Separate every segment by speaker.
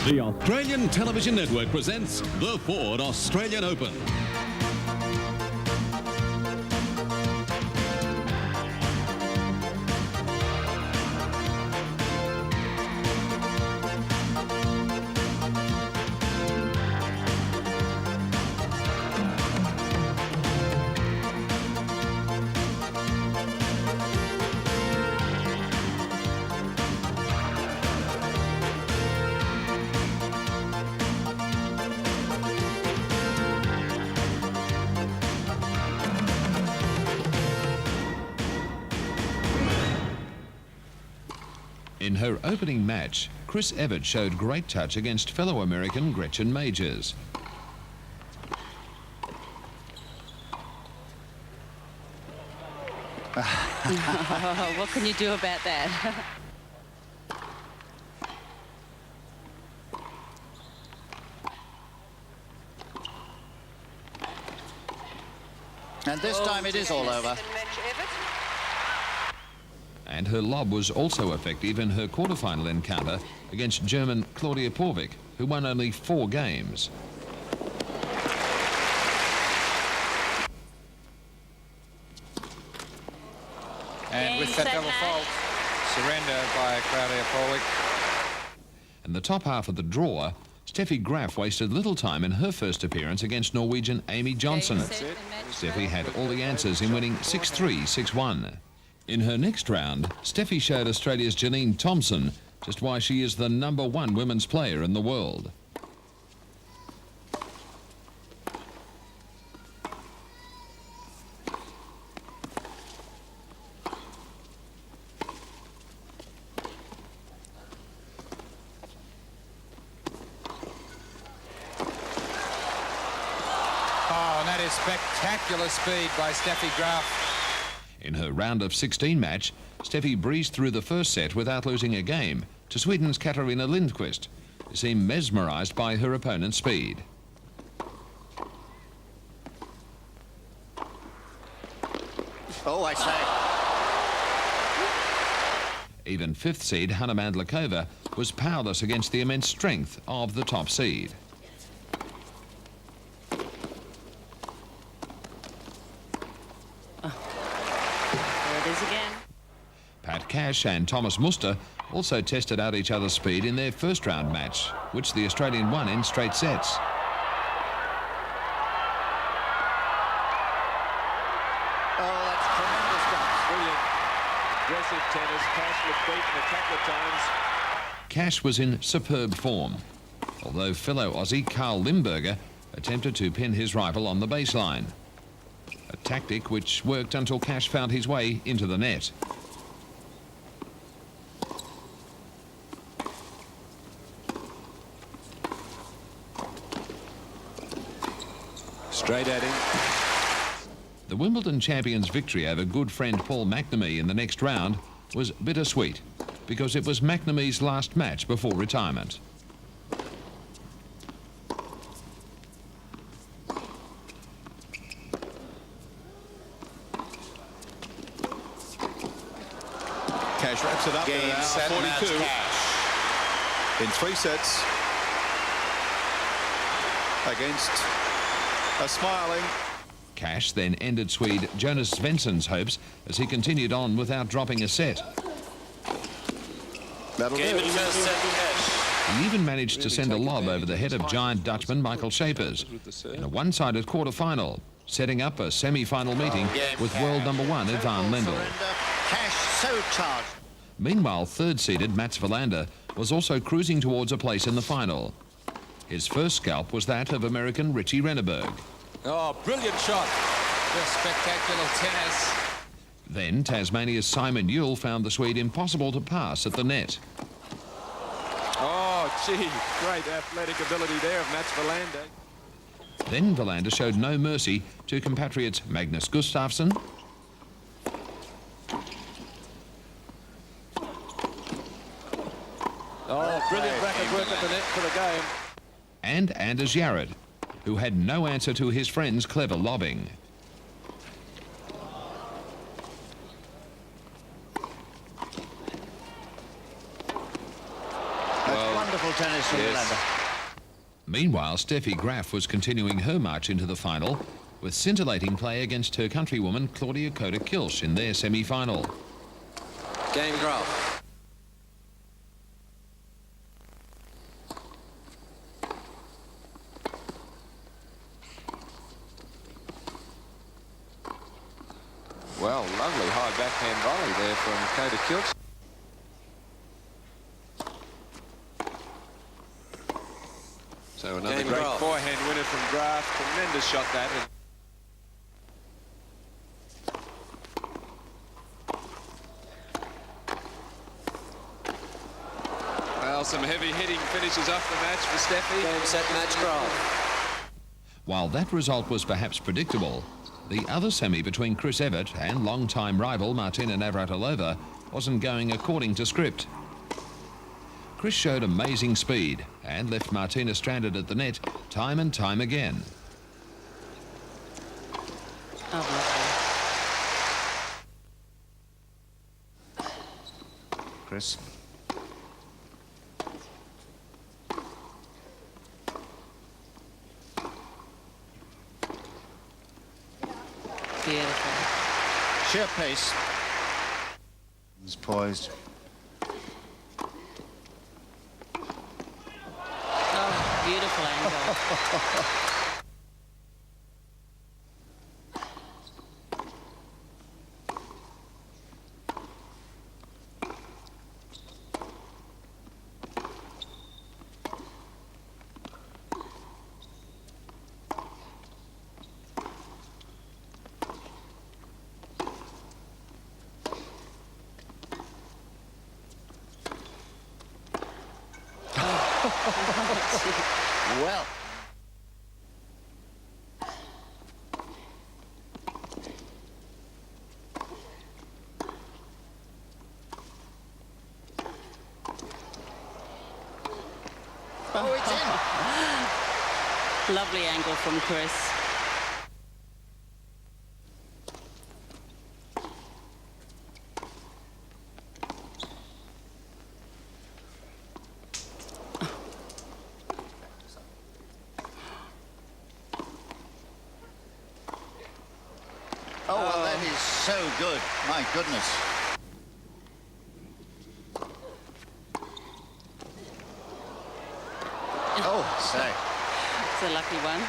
Speaker 1: The Australian Television Network presents the Ford Australian Open. In her opening match, Chris Evert showed great touch against fellow American Gretchen Majors.
Speaker 2: What can you do about that?
Speaker 3: And this time it is all over.
Speaker 1: And her lob was also effective in her quarterfinal encounter against German Claudia Porvik, who won only 4 games.
Speaker 4: And with that double fault, surrender by Claudia Porvik.
Speaker 1: In the top half of the draw, Steffi Graf wasted little time in her first appearance against Norwegian Amy Johnson. Steffi had all the answers in winning 6-3, 6-1. In her next round, Steffi showed Australia's Janine Thompson just why she is the #1 women's player in the world.
Speaker 4: Oh, and that is spectacular speed by Steffi Graf.
Speaker 1: In her round of 16 match, Steffi breezed through the first set without losing a game to Sweden's Katarina Lindqvist, who seemed mesmerised by her opponent's speed.
Speaker 3: Oh, I say.
Speaker 1: Even 5th seed Hanna Mandlikova was powerless against the immense strength of the top seed.
Speaker 2: Again.
Speaker 1: Pat Cash and Thomas Muster also tested out each other's speed in their first round match, which the Australian won in straight sets.
Speaker 3: Oh, that's tremendous stuff.
Speaker 5: Brilliant. Aggressive tennis. Cash was beaten a couple of times.
Speaker 1: Cash was in superb form, although fellow Aussie Carl Limburger attempted to pin his rival on the baseline. A tactic which worked until Cash found his way into the net.
Speaker 5: Straight at him.
Speaker 1: The Wimbledon champion's victory over good friend Paul McNamee in the next round was bittersweet because it was McNamee's last match before retirement.
Speaker 6: Cash wraps it up
Speaker 3: Game,
Speaker 6: in
Speaker 3: set,
Speaker 6: 42
Speaker 3: match.
Speaker 6: in 3 sets against a smiling.
Speaker 1: Cash then ended Swede Jonas Svensson's hopes as he continued on without dropping a set.
Speaker 6: That'll
Speaker 5: Game
Speaker 6: do.
Speaker 5: in first set, Cash.
Speaker 1: He even managed to send a lob over the head of giant Dutchman Michael Schapers in a one-sided quarter-final, setting up a semi-final meeting with world #1 Ivan Lendl.
Speaker 3: Cash so charged.
Speaker 1: Meanwhile, third-seeded Mats Wilander was also cruising towards a place in the final. His first scalp was that of American Richie Renneberg.
Speaker 4: Oh, brilliant shot. Just spectacular tennis.
Speaker 1: Then Tasmania's Simon Yule found the Swede impossible to pass at the net.
Speaker 5: Oh, gee. Great athletic ability there of Mats Wilander.
Speaker 1: Then Wilander showed no mercy to compatriots Magnus Gustafsson,
Speaker 5: Oh, brilliant racket work at the net for the game.
Speaker 1: and Anders Jarrett, who had no answer to his friend's clever lobbing.
Speaker 3: tennis from Verlander.
Speaker 1: Meanwhile, Steffi Graf was continuing her march into the final with scintillating play against her countrywoman Claudia Kota-Kilsch in their semi-final.
Speaker 7: Game Graf.
Speaker 5: Well, lovely high backhand volley there from Kota-Kilsch. So another
Speaker 7: Game
Speaker 5: great
Speaker 7: Graf.
Speaker 5: forehand winner from Graf. Tremendous shot that. Well, some heavy hitting finishes off the match for Steffi.
Speaker 7: Game, set, match, Graf.
Speaker 1: While that result was perhaps predictable, the other semi between Chris Evert and long-time rival Martina Navratilova wasn't going according to script. Chris showed amazing speed and left Martina stranded at the net time and time again.
Speaker 3: Chris.
Speaker 2: Beautiful.
Speaker 3: Sheer pace. He's poised.
Speaker 2: Oh, beautiful angle.
Speaker 3: Well. Oh, it's in.
Speaker 2: Lovely angle from Chris.
Speaker 3: Oh, well, that is so good. My goodness. Oh, say.
Speaker 2: It's a lucky one.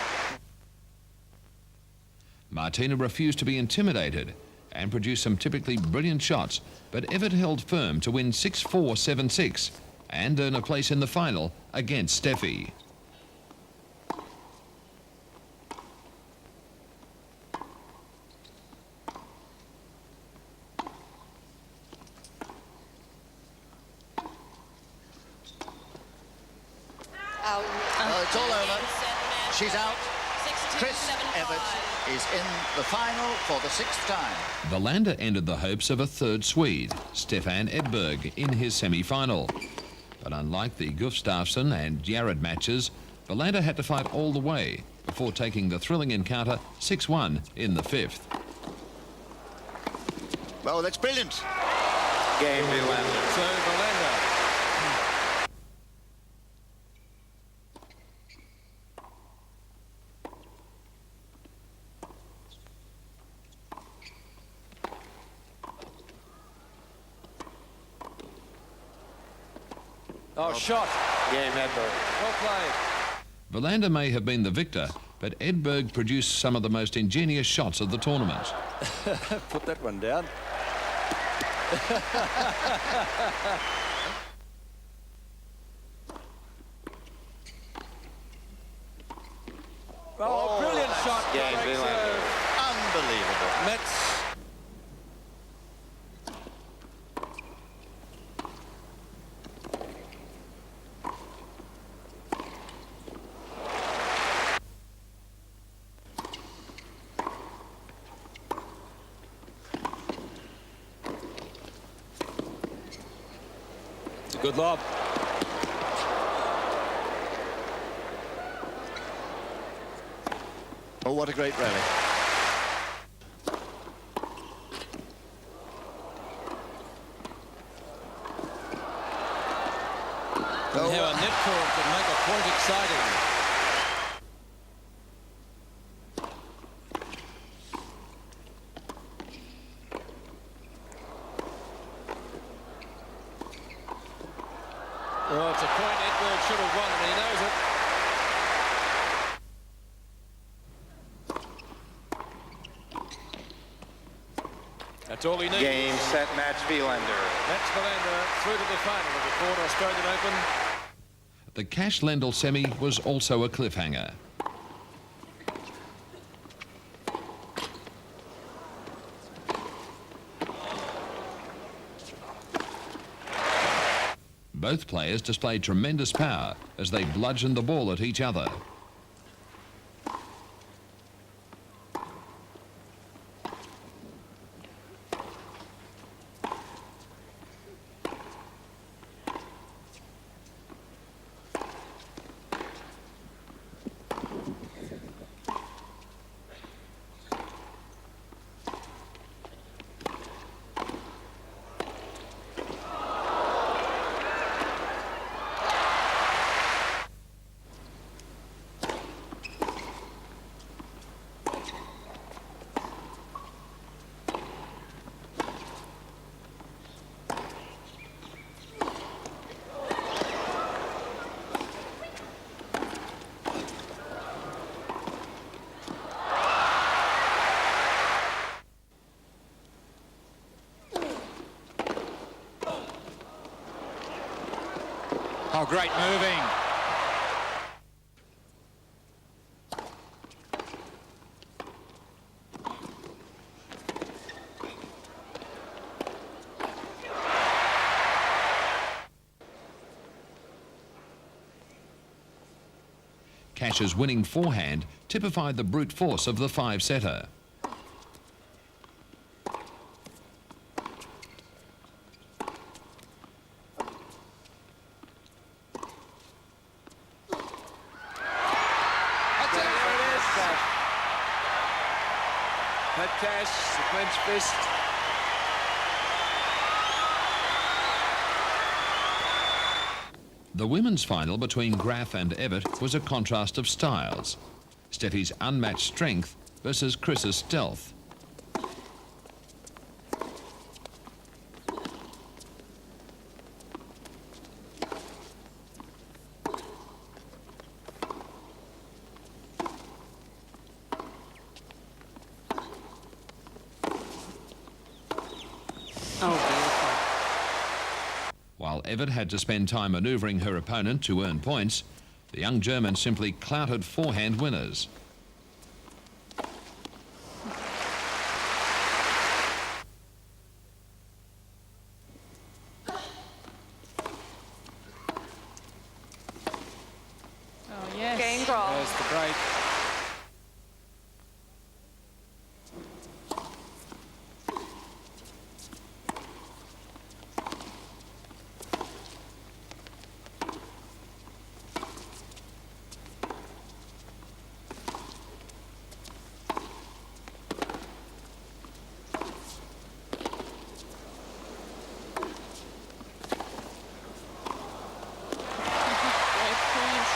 Speaker 1: Martina refused to be intimidated and produced some typically brilliant shots, but Evert held firm to win 6-4, 7-6 and earn a place in the final against Steffi.
Speaker 3: Well, it's all over. She's out. Chris Evert is in the final for the 6th time.
Speaker 1: Verlander ended the hopes of a third Swede, Stefan Edberg, in his semi-final. But unlike the Gustafsson and Jared matches, Verlander had to fight all the way before taking the thrilling encounter 6-1 in the 5th.
Speaker 3: Well, that's brilliant.
Speaker 7: Game Verlander.
Speaker 5: So Verlander.
Speaker 7: Oh, shot. Game Edberg.
Speaker 5: Well played.
Speaker 1: Verlander may have been the victor, but Edberg produced some of the most ingenious shots of the tournament.
Speaker 7: Put that one down.
Speaker 5: Oh, brilliant shot.
Speaker 7: Game
Speaker 5: Break
Speaker 7: Verlander.
Speaker 5: serve.
Speaker 3: Unbelievable.
Speaker 7: Mets. It's a good lob.
Speaker 3: Oh, what a great rally.
Speaker 7: Oh, a net call.
Speaker 4: and make a point exciting.
Speaker 5: Oh, it's a point Edward should have won, and he knows it. That's all he needs.
Speaker 7: Game, set, match, Vilander.
Speaker 5: That's Vilander through to the final of the Ford Australian Open.
Speaker 1: The Cash-Lendl semi was also a cliffhanger. Both players displayed tremendous power as they bludgeoned the ball at each other.
Speaker 4: Oh, great moving.
Speaker 1: Cash's winning forehand typified the brute force of the five-setter.
Speaker 5: Had Cash, the clenched fist.
Speaker 1: The women's final between Graf and Evert was a contrast of styles. Steffi's unmatched strength versus Chris's stealth.
Speaker 2: Oh, beautiful.
Speaker 1: While Evert had to spend time manoeuvring her opponent to earn points, the young German simply clouted forehand winners.
Speaker 2: Oh, yes.
Speaker 8: McEnroe.
Speaker 4: There's the break.
Speaker 2: Great point.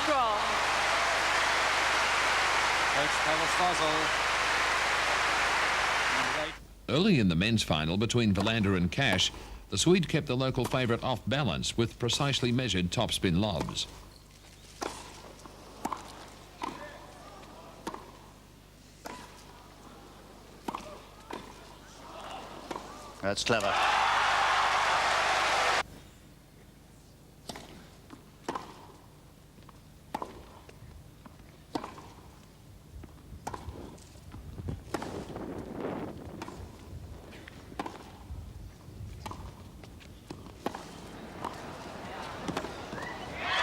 Speaker 2: strong.
Speaker 1: Early in the men's final between Wilander and Cash, the Swede kept the local favourite off balance with precisely measured topspin lobs.
Speaker 3: That's clever.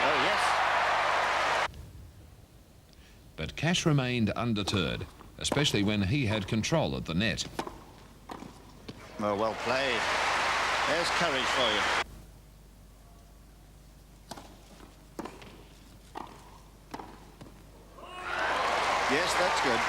Speaker 3: Oh, yes.
Speaker 1: But Cash remained undeterred, especially when he had control of the net.
Speaker 3: Oh, well played. There's courage for you. Yes, that's good.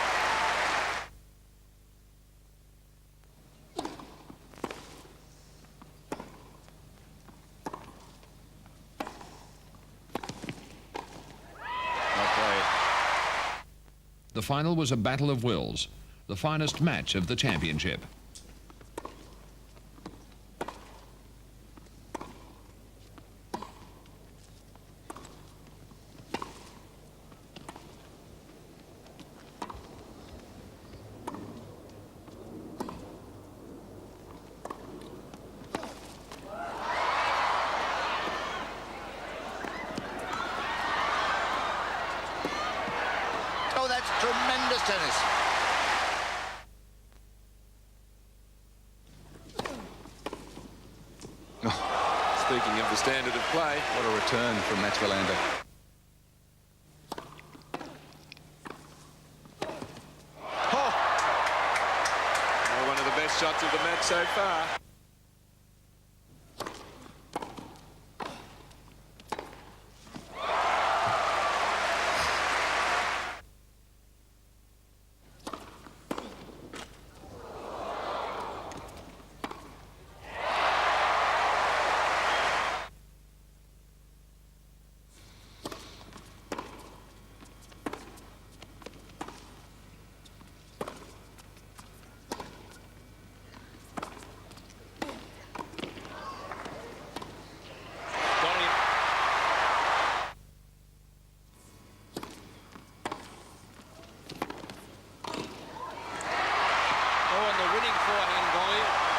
Speaker 3: Well played.
Speaker 1: The final was a battle of wills, the finest match of the championship.
Speaker 3: Oh, that's tremendous tennis.
Speaker 5: Speaking of the standard of play,
Speaker 6: What a return from Mats Wilander.
Speaker 5: one of the best shots of the match so far.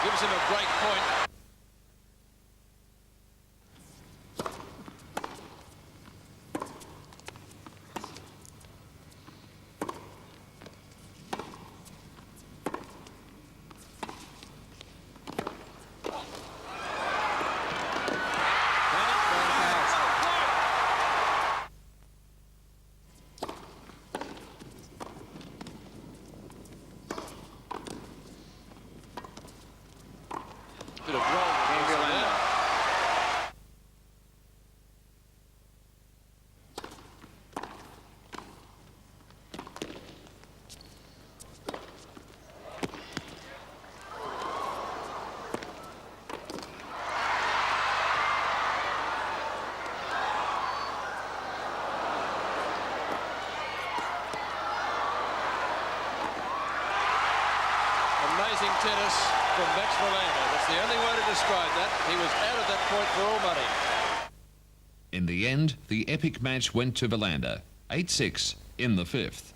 Speaker 4: Gives him a break point. Bit of roll. Amazing tennis from Max Wilander. That's the only way to describe that. He was out of that point for all money.
Speaker 1: In the end, the epic match went to Wilander, 8-6 in the fifth.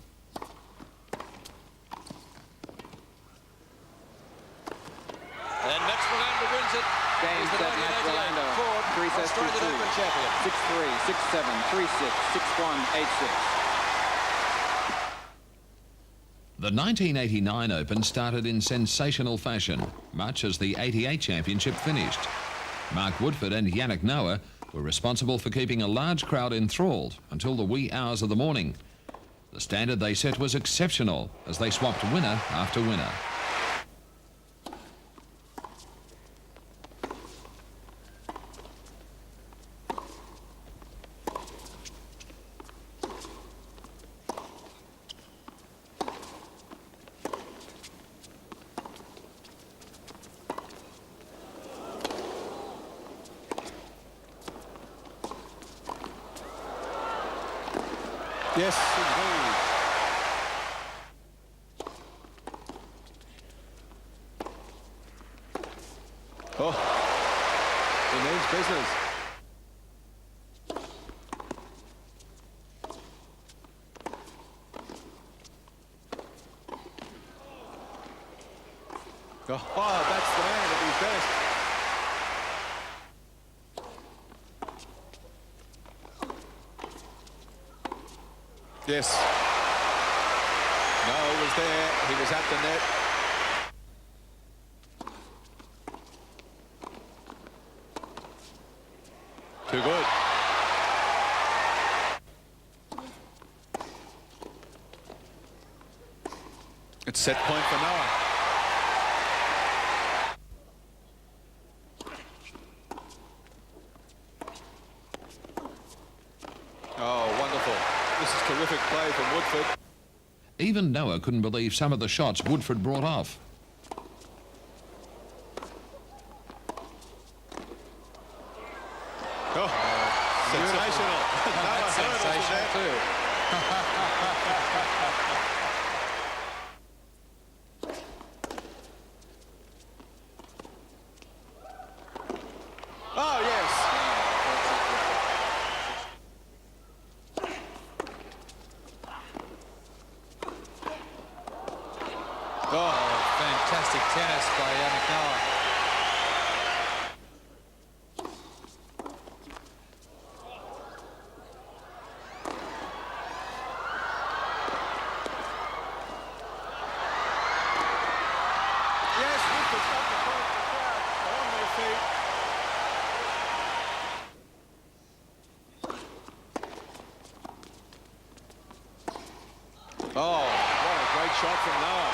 Speaker 4: And Max Wilander wins it.
Speaker 8: Game
Speaker 4: He's the
Speaker 8: set, Max
Speaker 4: 1988
Speaker 8: Wilander.
Speaker 4: Ford
Speaker 8: 3 sets to
Speaker 4: Australian
Speaker 8: 2.
Speaker 4: Open champion.
Speaker 8: 6-3, 6-7, 3-6, 6-1, 8-6.
Speaker 1: The 1989 Open started in sensational fashion, much as the 88 Championship finished. Mark Woodford and Yannick Noah were responsible for keeping a large crowd enthralled until the wee hours of the morning. The standard they set was exceptional as they swapped winner after winner.
Speaker 5: Yes, indeed. Oh, he means business. Oh, that's the man at his best. Yes. No, he was there. He was at the net. Too good. It's set point for Noah. Oh, wonderful. This is terrific play from Woodford.
Speaker 1: Even Noah couldn't believe some of the shots Woodford brought off.
Speaker 5: Oh, sensational. Noah
Speaker 4: Sensational too.
Speaker 5: Oh, yes.
Speaker 4: Oh, fantastic tennis by McEnroe.
Speaker 5: Yes, Woodford's got the point. The crowd are on their feet. Oh, what a great shot from Noah.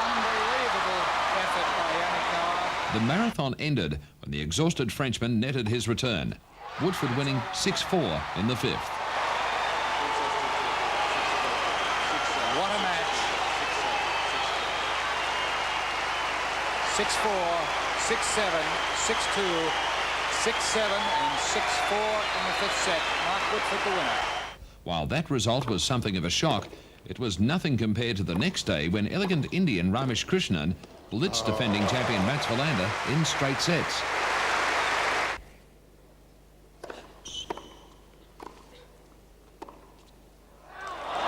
Speaker 4: Unbelievable effort by McEnroe.
Speaker 1: The marathon ended when the exhausted Frenchman netted his return. Woodford winning 6-4 in the fifth.
Speaker 4: What a match. 6-4, 6-7, 6-2, 6-7 and 6-4 in the fifth set. Mark Woodford the winner.
Speaker 1: While that result was something of a shock, it was nothing compared to the next day when elegant Indian Ramesh Krishnan blitzed defending champion Mats Wilander in straight sets.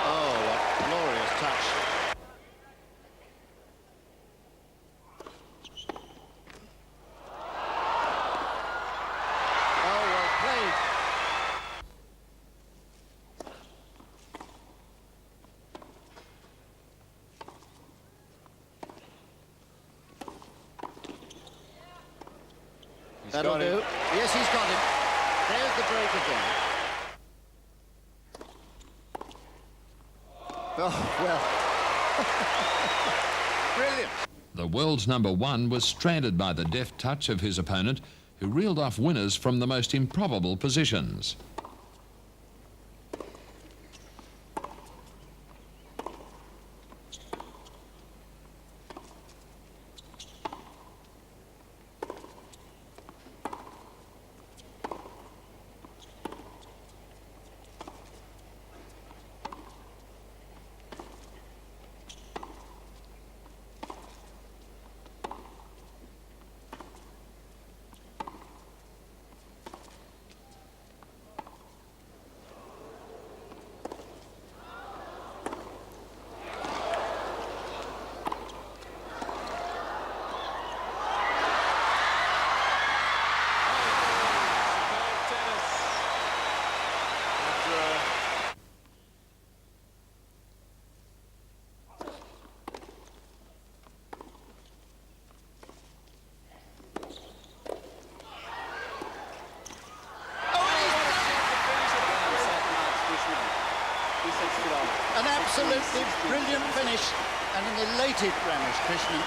Speaker 3: Oh, what glorious touch. Oh, well played. That'll do. Yes, he's got it. There's the break again. Oh, well. Brilliant.
Speaker 1: The world's #1 was stranded by the deft touch of his opponent, who reeled off winners from the most improbable positions.
Speaker 3: An absolutely brilliant finish and an elated Ramesh Krishnan.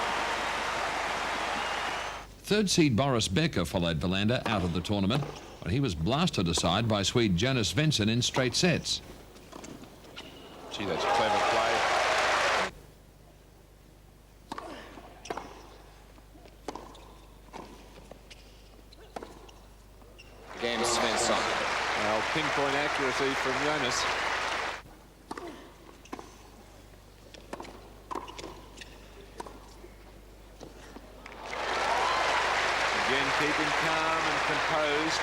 Speaker 1: Third seed Boris Becker followed Wilander out of the tournament when he was blasted aside by Swede Jonas Svensson in straight sets.
Speaker 5: Gee, that's clever play.
Speaker 7: Game Svensson.
Speaker 5: Well, pinpoint accuracy from Jonas. Again, keeping calm and composed.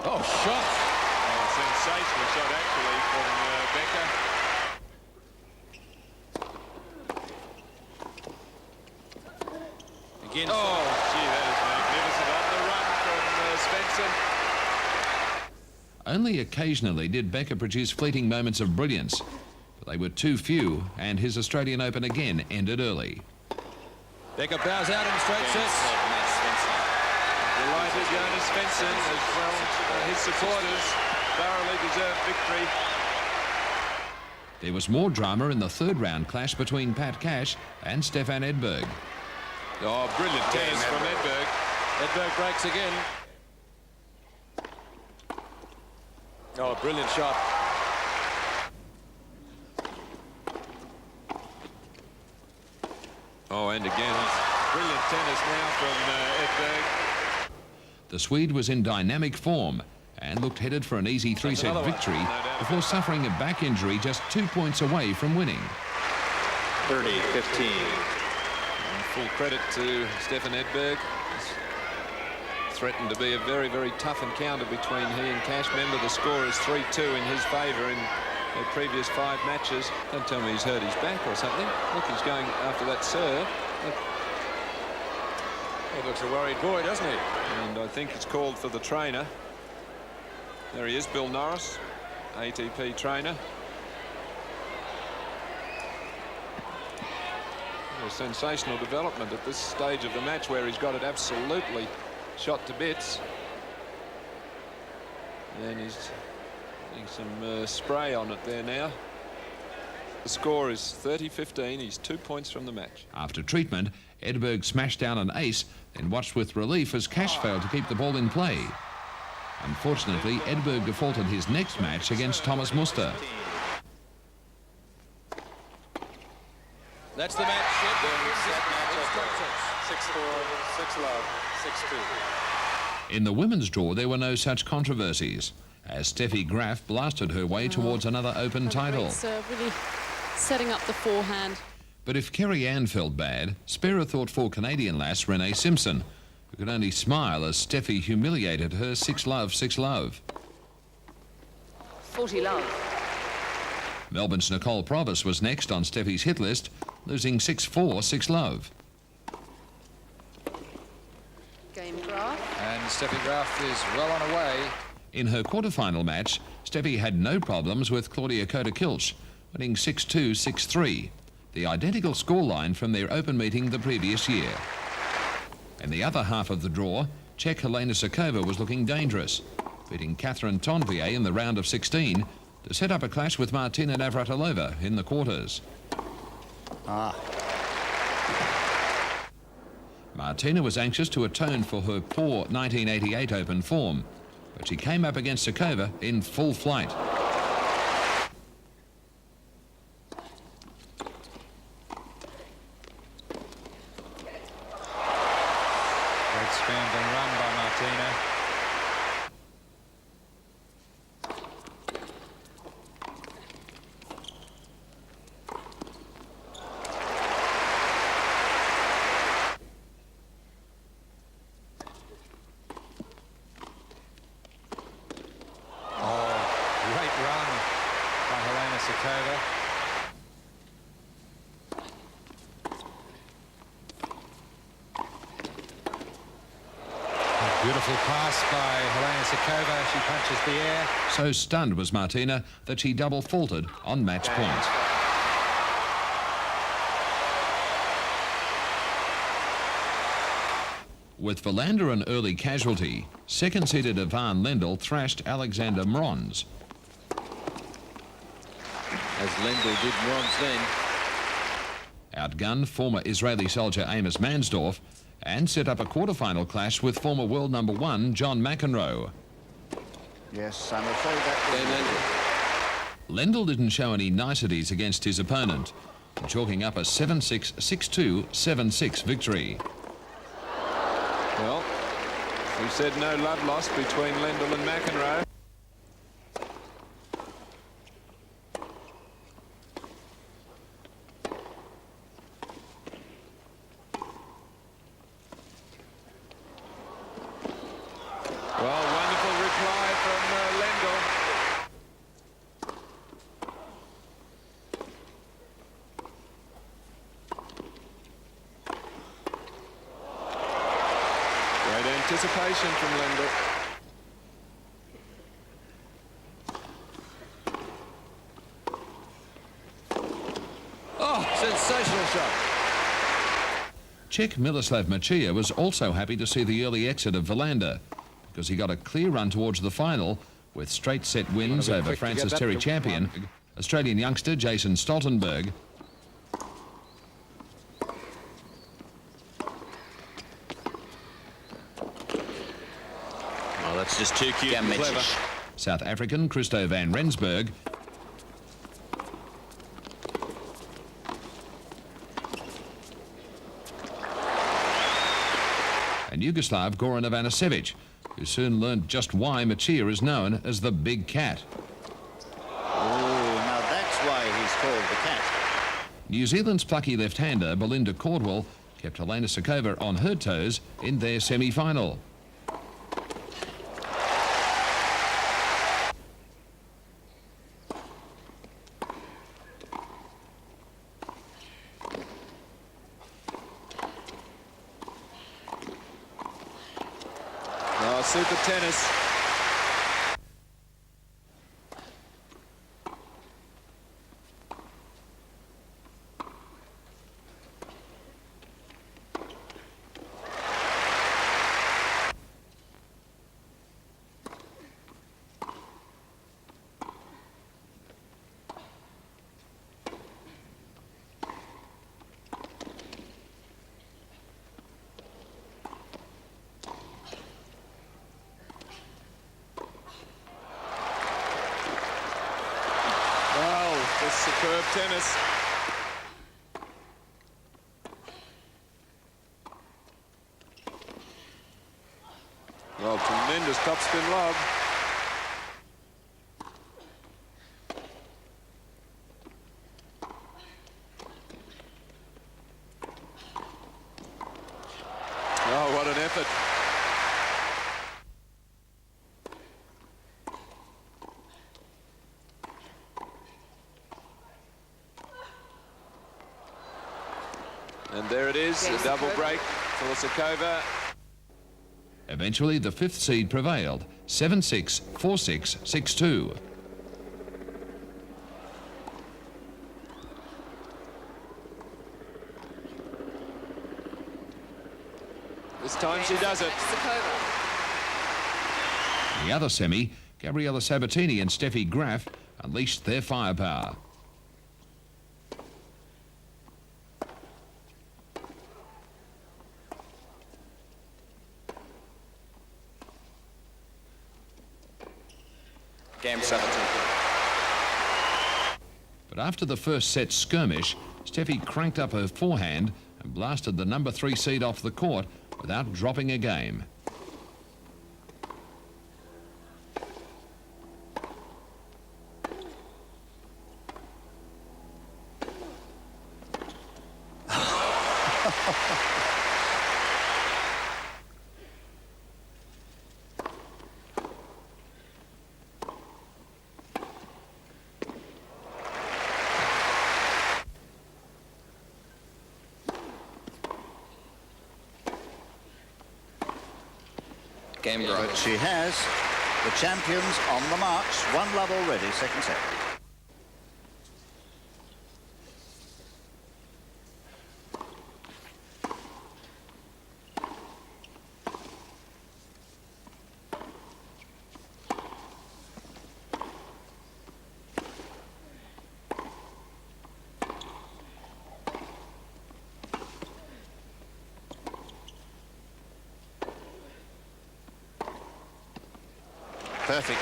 Speaker 4: Oh, shot.
Speaker 5: Oh, sensational shot, actually, from Becker.
Speaker 4: Again.
Speaker 5: Oh, gee, that is magnificent. On the run from Svensson.
Speaker 1: Only occasionally did Becker produce fleeting moments of brilliance, but they were too few, and his Australian Open again ended early.
Speaker 4: Becker bows out in straight sets.
Speaker 5: Delighted Jonas Svensson, as well his supporters, thoroughly deserved victory.
Speaker 1: There was more drama in the third round clash between Pat Cash and Stefan Edberg.
Speaker 5: Oh, brilliant tennis from Edberg.
Speaker 4: Edberg breaks again. Oh, brilliant shot.
Speaker 5: Oh, and again, brilliant tennis now from Edberg.
Speaker 1: The Swede was in dynamic form and looked headed for an easy three-set victory before suffering a back injury just 2 points away from winning.
Speaker 7: 30-15.
Speaker 5: And full credit to Stefan Edberg. It's threatened to be a very, very tough encounter between he and Cash. Remember, the score is 3-2 in his favour in the previous 5 matches. Don't tell me he's hurt his back or something. Look, he's going after that serve.
Speaker 4: He looks a worried boy, doesn't he?
Speaker 5: And I think it's called for the trainer. There he is, Bill Norris, ATP trainer. A sensational development at this stage of the match where he's got it absolutely shot to bits. And he's getting some spray on it there now. The score is 30-15. He's 2 points from the match.
Speaker 1: After treatment, Edberg smashed down an ace, then watched with relief as Cash failed to keep the ball in play. Unfortunately, Edberg defaulted his next match against Thomas Muster.
Speaker 4: That's the match. Edberg
Speaker 7: 6-4, 6-love, 6-2.
Speaker 1: In the women's draw, there were no such controversies, as Steffi Graf blasted her way towards another Open title.
Speaker 2: Really setting up the forehand.
Speaker 1: But if Kerry Ann felt bad, Spera thought for Canadian lass Renee Simpson, who could only smile as Steffi humiliated her 6-love, 6-love.
Speaker 2: 40-love.
Speaker 1: Melbourne's Nicole Provis was next on Steffi's hit list, losing 6-4, 6-love.
Speaker 2: Game Graf.
Speaker 4: And Steffi Graf is well on her way.
Speaker 1: In her quarterfinal match, Steffi had no problems with Claudia Kota-Kilch, winning 6-2, 6-3, the identical scoreline from their Open meeting the previous year. In the other half of the draw, Czech Helena Sokova was looking dangerous, beating Catherine Tonvier in the round of 16 to set up a clash with Martina Navratilova in the quarters. Martina was anxious to atone for her poor 1988 Open form, but she came up against Sokova in full flight.
Speaker 4: Great scrambling run by Martina. Great run by Helena Sokova. Beautiful pass by Helena Sokova. She punches the air.
Speaker 1: So stunned was Martina that she double faulted on match point. With Verlander an early casualty, second-seeded Ivan Lendl thrashed Alexander Mronz.
Speaker 6: As Lendl did Mronz then.
Speaker 1: Outgunned former Israeli soldier Amos Mansdorf, and set up a quarter-final clash with former world number 1 John McEnroe.
Speaker 3: Yes, I'm afraid that was
Speaker 1: Lendl didn't show any niceties against his opponent, chalking up a 7-6, 6-2, 7-6 victory.
Speaker 5: Well, we said no love lost between Lendl and McEnroe. Well, wonderful reply from Lendl. Great anticipation from Lendl.
Speaker 6: Oh, sensational shot.
Speaker 1: Czech Miloslav Machia was also happy to see the early exit of Wilander, because he got a clear run towards the final with straight set wins over Francis Terry champion, Australian youngster Jason Stoltenberg,
Speaker 6: Oh, that's just too cute and clever.
Speaker 1: South African Christo van Rensburg, and Yugoslav Goran Ivanisevic, who soon learned just why Machia is known as the Big Cat.
Speaker 3: Oh, now that's why he's called the Cat.
Speaker 1: New Zealand's plucky left-hander Belinda Caldwell kept Helena Sukova on her toes in their semi-final.
Speaker 5: Oh, super tennis. Just superb tennis. Well, tremendous topspin lob. Oh, what an effort. And there it is, a double break for Sukova.
Speaker 1: Eventually, the fifth seed prevailed, 7-6, 4-6, 6-2.
Speaker 5: This time she does it.
Speaker 1: In the other semi, Gabriela Sabatini and Steffi Graf unleashed their firepower.
Speaker 7: Game 17.
Speaker 1: But after the first set skirmish, Steffi cranked up her forehand and blasted the number 3 seed off the court without dropping a game.
Speaker 7: Game
Speaker 3: But she has the champions on the march. 1-love already, second set. Perfect.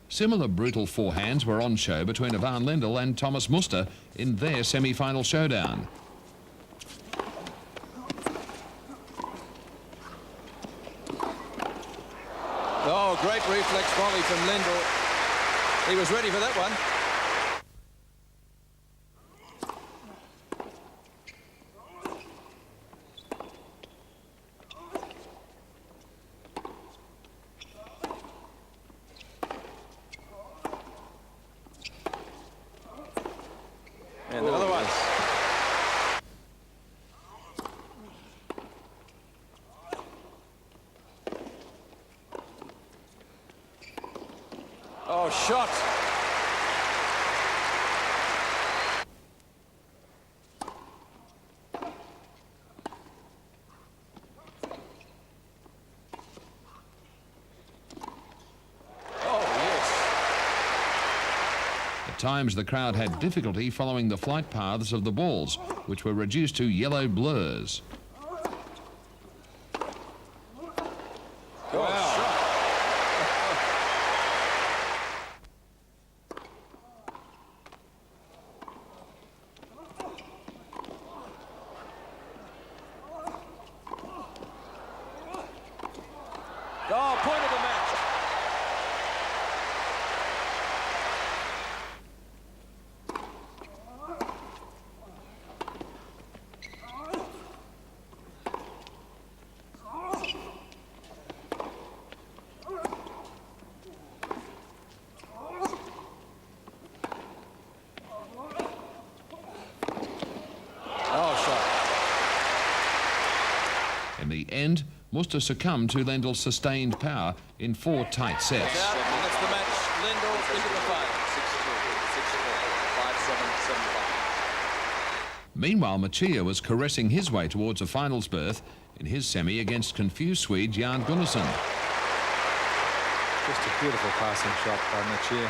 Speaker 1: Similar brutal forehands were on show between Ivan Lendl and Thomas Muster in their semi-final showdown.
Speaker 6: Oh, great reflex volley from Lendl. He was ready for that one. And another one. Oh, shot.
Speaker 1: At times the crowd had difficulty following the flight paths of the balls, which were reduced to yellow blurs.
Speaker 6: Oh, point of the match. Oh, shot.
Speaker 1: In the end, Muster succumbed to Lendl's sustained power in 4 tight sets.
Speaker 6: Out, and that's the match. Lendl into the final.
Speaker 7: 6-2, 6-4, 5-7, 7-5.
Speaker 1: Meanwhile, Machia was caressing his way towards a finals berth in his semi against confused Swede Jan Gunnarsson.
Speaker 4: Just a beautiful passing shot by Machia.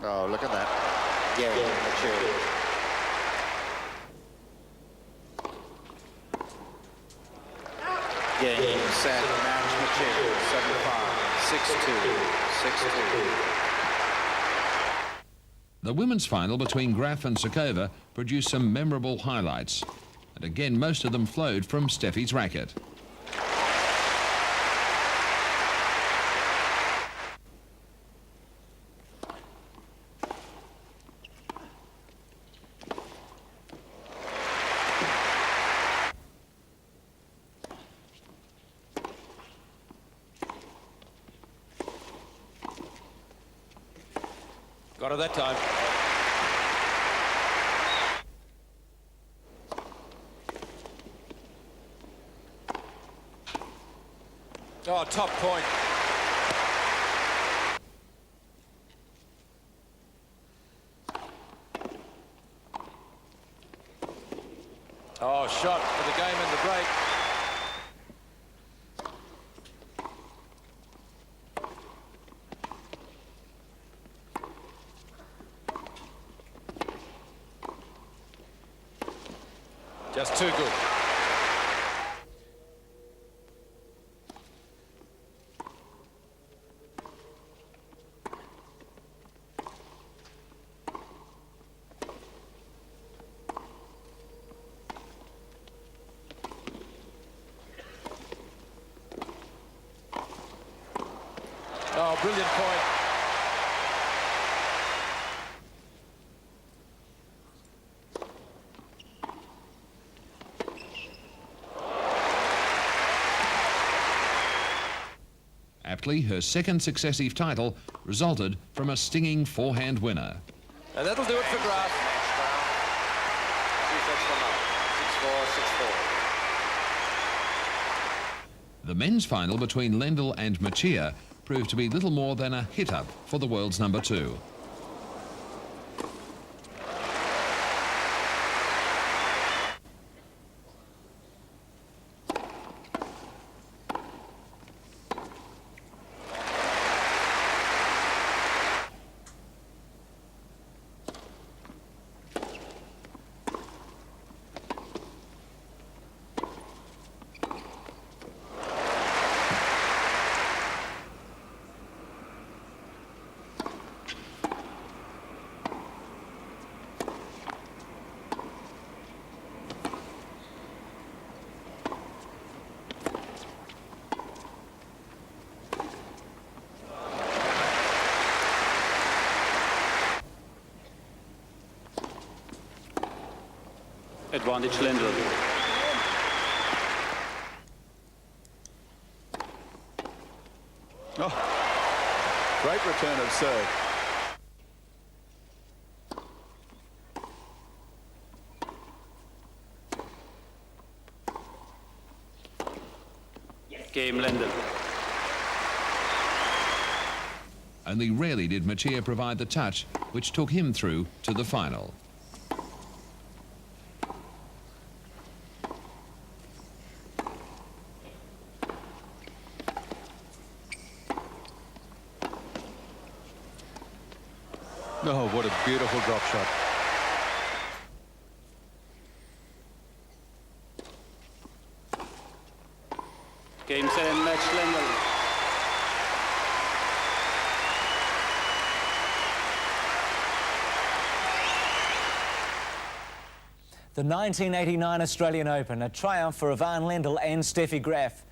Speaker 3: Oh, look at that. Game, mature. Game, set, match, mature. 7-5, 6-2, 6-2.
Speaker 1: The women's final between Graf and Sukova produced some memorable highlights. And again, most of them flowed from Steffi's racket.
Speaker 6: Got it that time. Oh, top point. Oh, shot for the game and the break. Just too good. brilliant point.
Speaker 1: Aptly, her second successive title resulted from a stinging forehand winner.
Speaker 6: And that'll do it for Graf.
Speaker 5: 6-4, 6-4.
Speaker 1: The men's final between Lendl and Machia proved to be little more than a hit-up for the world's number 2.
Speaker 8: Advantage Lendl.
Speaker 6: Oh, great return of serve.
Speaker 8: Game Lendl.
Speaker 1: Only rarely did Machia provide the touch which took him through to the final.
Speaker 6: Oh, what a beautiful drop shot.
Speaker 8: Game, set, and match Lendl.
Speaker 9: The 1989 Australian Open, a triumph for Ivan Lendl and Steffi Graf.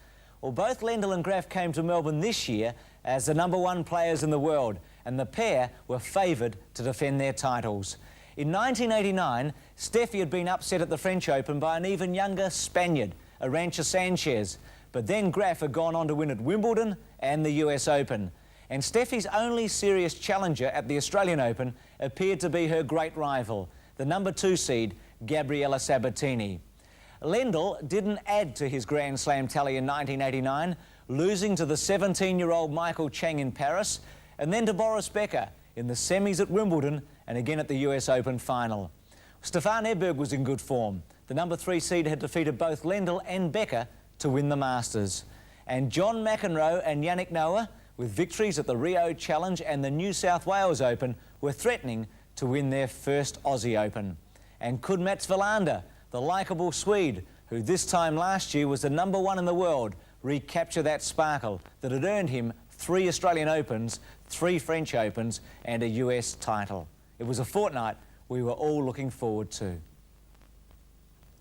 Speaker 9: Well, both Lendl and Graf came to Melbourne this year as the #1 players in the world, and the pair were favoured to defend their titles. In 1989, Steffi had been upset at the French Open by an even younger Spaniard, Arantxa Sanchez, but then Graf had gone on to win at Wimbledon and the US Open. And Steffi's only serious challenger at the Australian Open appeared to be her great rival, the #2 seed, Gabriela Sabatini. Lendl didn't add to his Grand Slam tally in 1989, losing to the 17-year-old Michael Chang in Paris, and then to Boris Becker in the semis at Wimbledon and again at the US Open final. Stefan Edberg was in good form. The #3 seed had defeated both Lendl and Becker to win the Masters. And John McEnroe and Yannick Noah, with victories at the Rio Challenge and the New South Wales Open, were threatening to win their first Aussie Open. And could Mats Wilander, the likeable Swede, who this time last year was the #1 in the world, recapture that sparkle that had earned him 3 Australian Opens, 3 French Opens and a US title? It was a fortnight we were all looking forward to.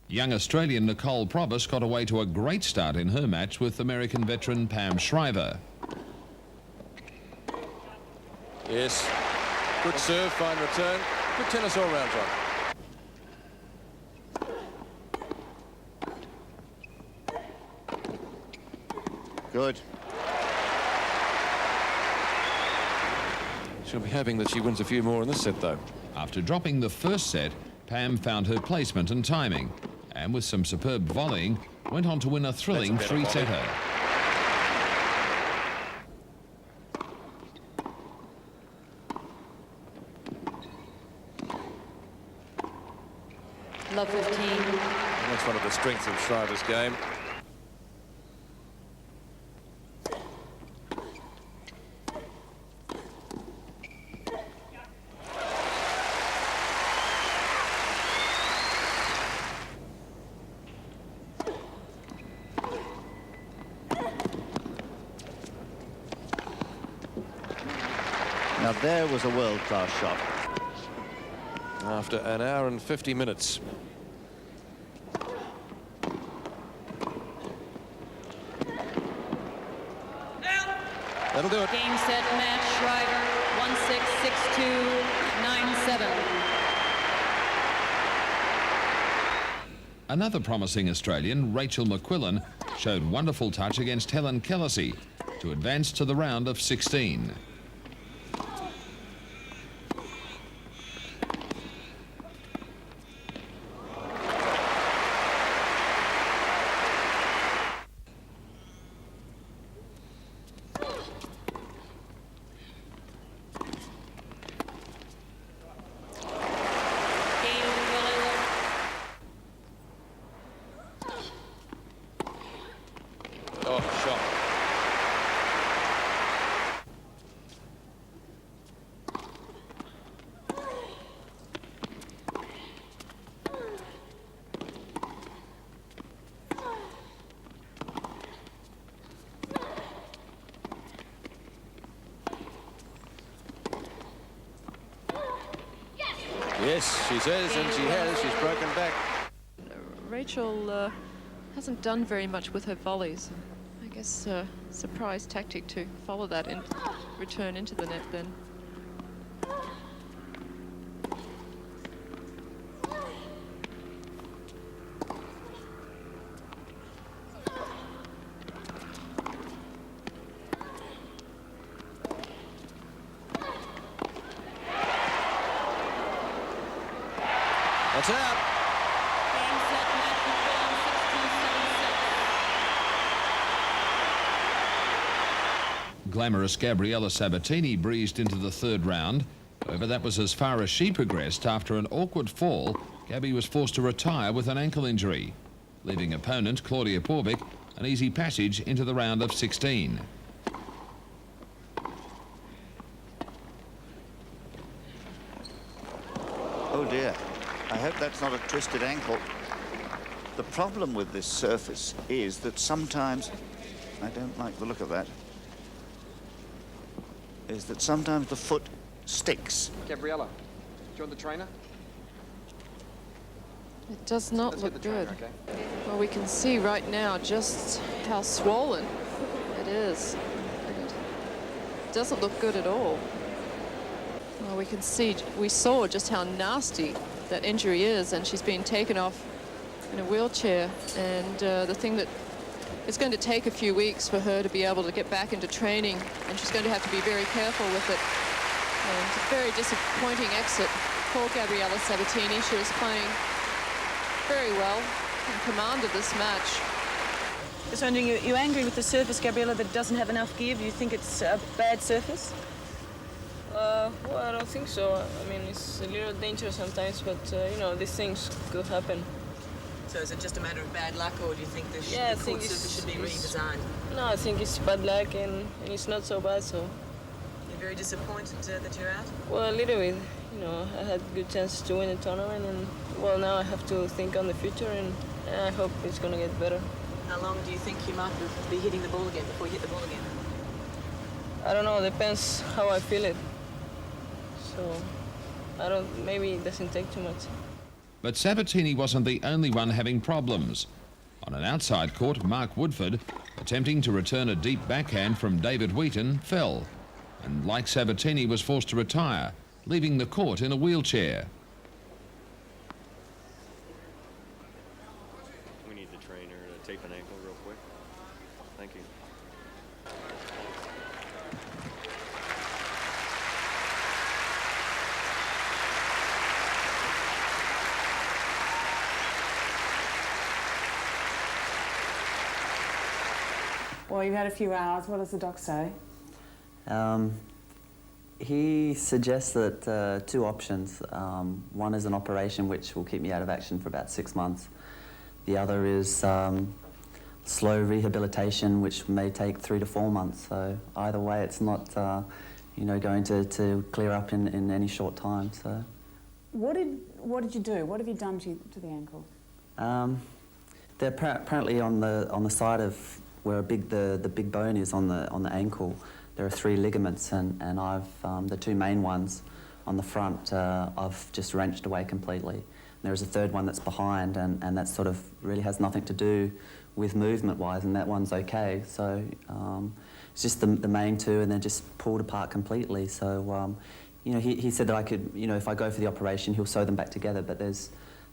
Speaker 1: Young Australian Nicole Probus got away to a great start in her match with American veteran Pam Shriver.
Speaker 6: Yes, good serve, fine return. Good tennis all round, John.
Speaker 3: Good.
Speaker 6: She'll be hoping that she wins a few more in this set, though.
Speaker 1: After dropping the first set, Pam found her placement and timing, and with some superb volleying, went on to win a thrilling 3-setter.
Speaker 2: Love 15.
Speaker 6: That's one of the strengths of Shriver's game.
Speaker 3: Now there was a world-class shot.
Speaker 6: After an hour and 50 minutes. That'll do it.
Speaker 2: Game, set, match, Shriver, 1-6, 6-2, 9-7.
Speaker 1: Another promising Australian, Rachel McQuillan, showed wonderful touch against Helen Kellersey to advance to the round of 16.
Speaker 6: Oh, shot. Yes, she says, and she has. She's broken back.
Speaker 10: Rachel hasn't done very much with her volleys. I guess surprise tactic to follow that and return into the net then.
Speaker 6: That's out.
Speaker 2: Game, set, match, McQuillan, 16-7-6.
Speaker 1: Glamorous Gabriella Sabatini breezed into the third round. However, that was as far as she progressed. After an awkward fall, Gabby was forced to retire with an ankle injury, leaving opponent Claudia Porvik an easy passage into the round of 16.
Speaker 3: Oh dear, I hope that's not a twisted ankle. The problem with this surface is that sometimes, I don't like the look of that, is that sometimes the foot sticks.
Speaker 8: Gabriella, do you want the trainer?
Speaker 10: It does not
Speaker 8: Let's
Speaker 10: look
Speaker 8: get the trainer,
Speaker 10: good.
Speaker 8: okay?
Speaker 10: Well, we can see right now just how swollen it is. And it doesn't look good at all. Well, we saw just how nasty that injury is, and she's been taken off in a wheelchair. And the thing that it's going to take a few weeks for her to be able to get back into training, and she's going to have to be very careful with it. And a very disappointing exit for Gabriella Sabatini. She was playing very well in command of this match.
Speaker 11: Just wondering, you're angry with the surface, Gabriella, that doesn't have enough give? You think it's a bad surface?
Speaker 12: Well, I don't think so. I mean, it's a little dangerous sometimes, but, you know, these things could happen.
Speaker 11: So is it just a matter of bad luck, or do you think the
Speaker 12: I
Speaker 11: court
Speaker 12: think
Speaker 11: surface should be redesigned?
Speaker 12: No, I think it's bad luck, and it's not so bad, so...
Speaker 11: You're very disappointed that you're out?
Speaker 12: Well, a little bit. You know, I had good chances to win the tournament, and, well, now I have to think on the future, and I hope it's going to get better.
Speaker 11: How long do you think you might be hitting the ball again before you hit the ball again?
Speaker 12: I don't know. Depends how I feel it. So, maybe it doesn't take too much.
Speaker 1: But Sabatini wasn't the only one having problems. On an outside court, Mark Woodford, attempting to return a deep backhand from David Wheaton, fell, and like Sabatini was forced to retire, leaving the court in a wheelchair.
Speaker 13: We need the trainer to tape an ankle real quick. Thank you.
Speaker 11: Well, you've had a few hours. What does the doc say?
Speaker 14: He suggests that two options. One is an operation which will keep me out of action for about 6 months. The other is slow rehabilitation, which may take 3 to 4 months. So either way, it's not, you know, going to clear up in any short time. So.
Speaker 11: What did you do? What have you done to the ankle?
Speaker 14: They're apparently on the side of where the big bone is on the ankle. There are 3 ligaments, and I've the 2 main ones on the front I've just wrenched away completely. And there's a 3rd one that's behind, and that sort of really has nothing to do with movement-wise, and that one's okay. So it's just the main two, and they're just pulled apart completely. So, you know, he said that I could, you know, if I go for the operation, he'll sew them back together, but there's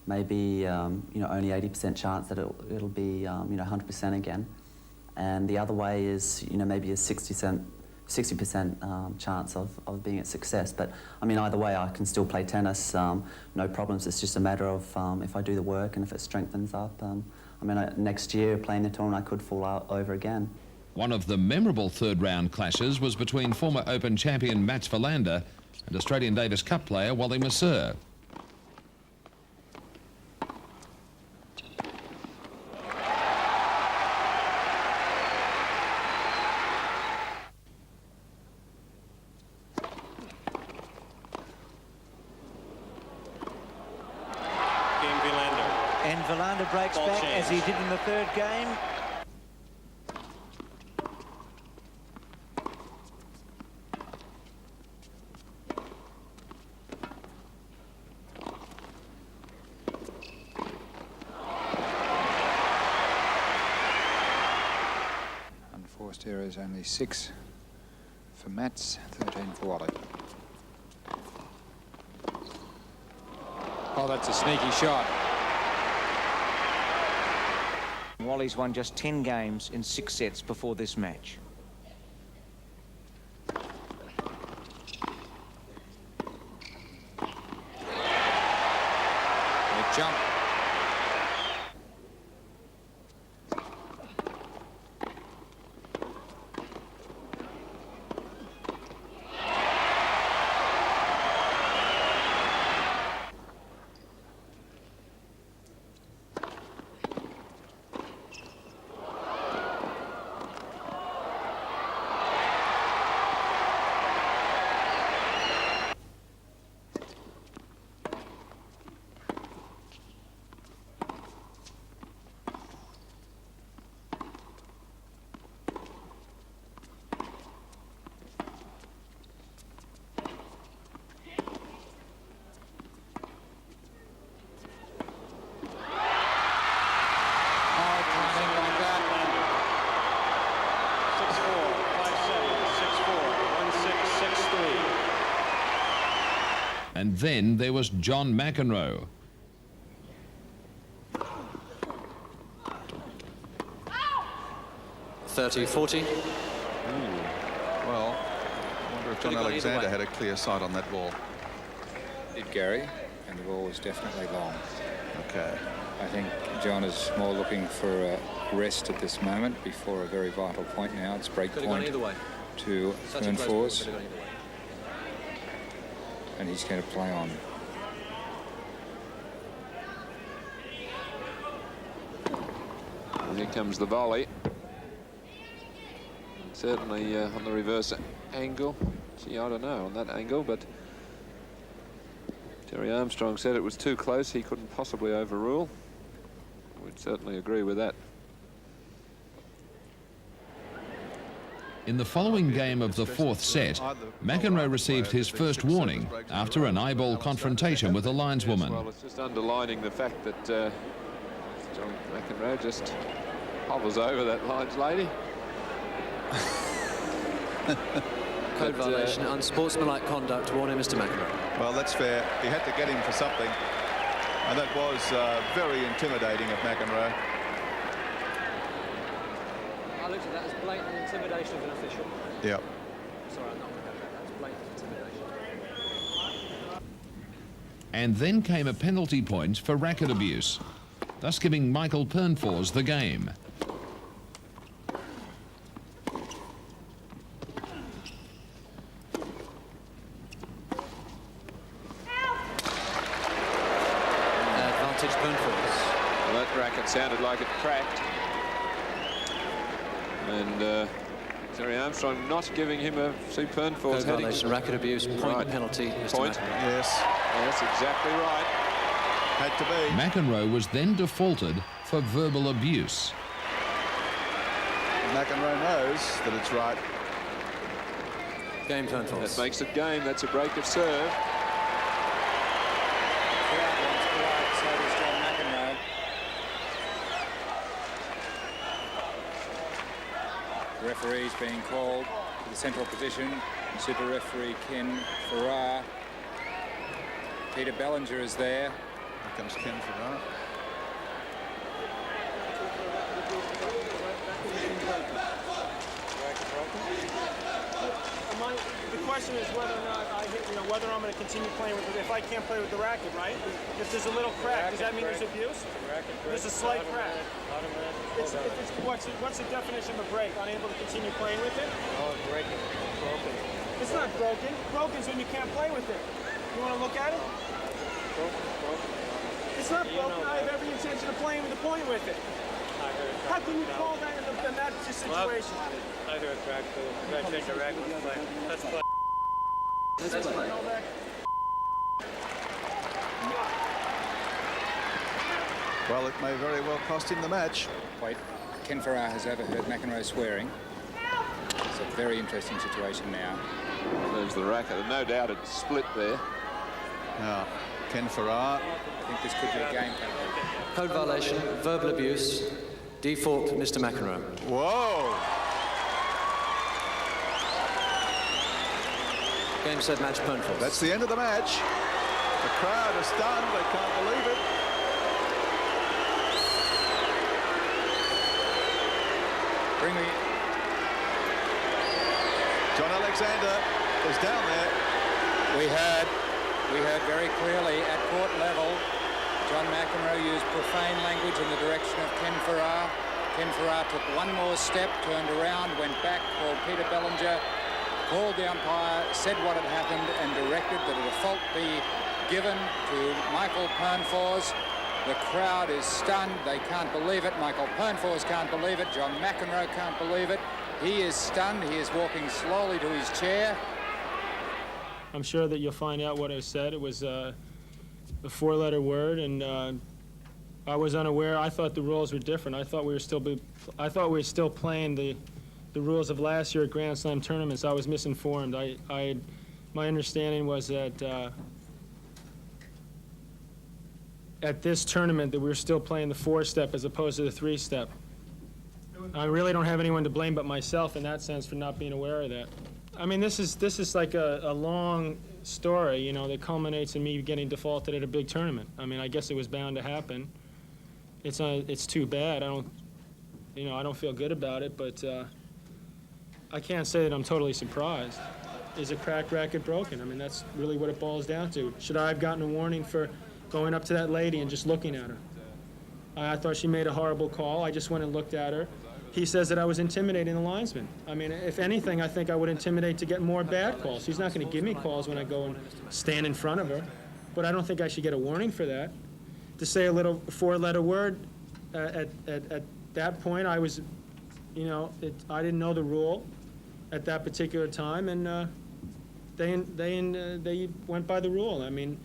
Speaker 14: maybe, you know, only 80% chance that it'll be, you know, 100% again. And the other way is, you know, maybe a 60% chance of being a success. But, I mean, either way, I can still play tennis, no problems. It's just a matter of if I do the work and if it strengthens up. I mean, next year, playing the tournament, I could fall out over again.
Speaker 1: One of the memorable third-round clashes was between former Open champion Mats Wilander and Australian Davis Cup player Wally Mercer.
Speaker 9: And Wilander breaks back as he did in the third game.
Speaker 4: Unforced errors only 6 for Mats, 13 for Wally. Oh, that's a sneaky shot.
Speaker 9: Wally's won just 10 games in 6 sets before this match.
Speaker 4: They jump.
Speaker 1: And then there was John McEnroe.
Speaker 6: $30-40.
Speaker 15: Well, I wonder if John Alexander had a clear sight on that ball.
Speaker 4: Did Gary, and the ball was definitely long.
Speaker 15: Okay.
Speaker 4: I think John is more looking for a rest at this moment before a very vital point now. It's break point to earn fours. And he's going to play on.
Speaker 5: And here comes the volley. Certainly on the reverse angle. Gee, I don't know on that angle, but Terry Armstrong said it was too close. He couldn't possibly overrule. We'd certainly agree with that.
Speaker 1: In the following game of the fourth set, McEnroe received his first warning after an eyeball confrontation with a lineswoman.
Speaker 5: Well, it's just underlining the fact that John McEnroe just hovers over that lines lady.
Speaker 6: Code violation, unsportsmanlike conduct, warning Mr. McEnroe.
Speaker 15: Well, that's fair. He had to get him for something. And that was very intimidating of McEnroe.
Speaker 9: I looked at that as blatant intimidation of an official.
Speaker 15: Yep.
Speaker 9: Sorry, I'm not going to have that. That's blatant intimidation.
Speaker 1: And then came a penalty point for racket abuse, thus giving Michael Pernfors the game.
Speaker 6: Advantage Pernfors.
Speaker 5: Well, that racket sounded like it cracked. And Terry Armstrong not giving him a Pernfors heading.
Speaker 6: Violation, racket abuse, point penalty, Mr.
Speaker 5: Point.
Speaker 6: McEnroe.
Speaker 15: Yes.
Speaker 5: That's exactly right.
Speaker 15: Had to be.
Speaker 1: McEnroe was then defaulted for verbal abuse.
Speaker 15: McEnroe knows that it's right.
Speaker 6: Game Pernfors.
Speaker 5: That makes it game. That's a break of serve.
Speaker 4: The referee's being called to the central position. Super referee Ken Farrar. Peter Bellinger is there.
Speaker 15: Here comes Ken Farrar.
Speaker 16: The question is whether or not whether I'm going to continue playing with it. If I can't play with the racket, right? If there's a little crack, does that mean there's abuse? There's a slight crack. What's the definition of a break? Unable to continue playing with it?
Speaker 13: Oh, it's breaking. It's broken.
Speaker 16: It's not broken. Broken's when you can't play with it. You want to look at it?
Speaker 13: Broken.
Speaker 16: It's not broken. I have every intention of playing the point with it. How can you call that in that situation?
Speaker 13: I heard crack, so I take the racket and play. Let's play.
Speaker 16: Let's play.
Speaker 15: Well, it may very well cost him the match.
Speaker 4: Wait, Ken Farrar has overheard McEnroe swearing. It's a very interesting situation now.
Speaker 5: There's the racket. No doubt it's split there.
Speaker 15: Now, Ken Farrar.
Speaker 4: I think this could be a game penalty.
Speaker 17: Code violation, verbal abuse, default, Mr. McEnroe.
Speaker 15: Whoa!
Speaker 17: Game, set, match, point force.
Speaker 15: That's the end of the match. The crowd are stunned. They can't believe it.
Speaker 4: Bring me.
Speaker 15: John Alexander is down there.
Speaker 4: We heard very clearly at court level, John McEnroe used profane language in the direction of Ken Farrar. Ken Farrar took one more step, turned around, went back, called Peter Bellinger, called the umpire, said what had happened, and directed that a default be given to Michael Pernfors. The crowd is stunned. They can't believe it. Michael Pernfors can't believe it. John McEnroe can't believe it. He is stunned. He is walking slowly to his chair.
Speaker 16: I'm sure that you'll find out what I said. It was a four-letter word, and I was unaware. I thought the rules were different. I thought we were still playing the rules of last year at Grand Slam tournaments. I was misinformed. My understanding was that at this tournament that we were still playing the four-step as opposed to the three-step. I really don't have anyone to blame but myself in that sense for not being aware of that. I mean, this is like a long story, you know, that culminates in me getting defaulted at a big tournament. I mean, I guess it was bound to happen. It's too bad. I don't feel good about it, but I can't say that I'm totally surprised. Is a cracked racket broken? I mean, that's really what it boils down to. Should I have gotten a warning for going up to that lady and just looking at her? I thought she made a horrible call. I just went and looked at her. He says that I was intimidating the linesman. I mean, if anything, I think I would intimidate to get more bad calls. He's not going to give me calls when I go and stand in front of her. But I don't think I should get a warning for that. To say a little four-letter word at that point, I was, I didn't know the rule at that particular time, and they went by the rule. I mean,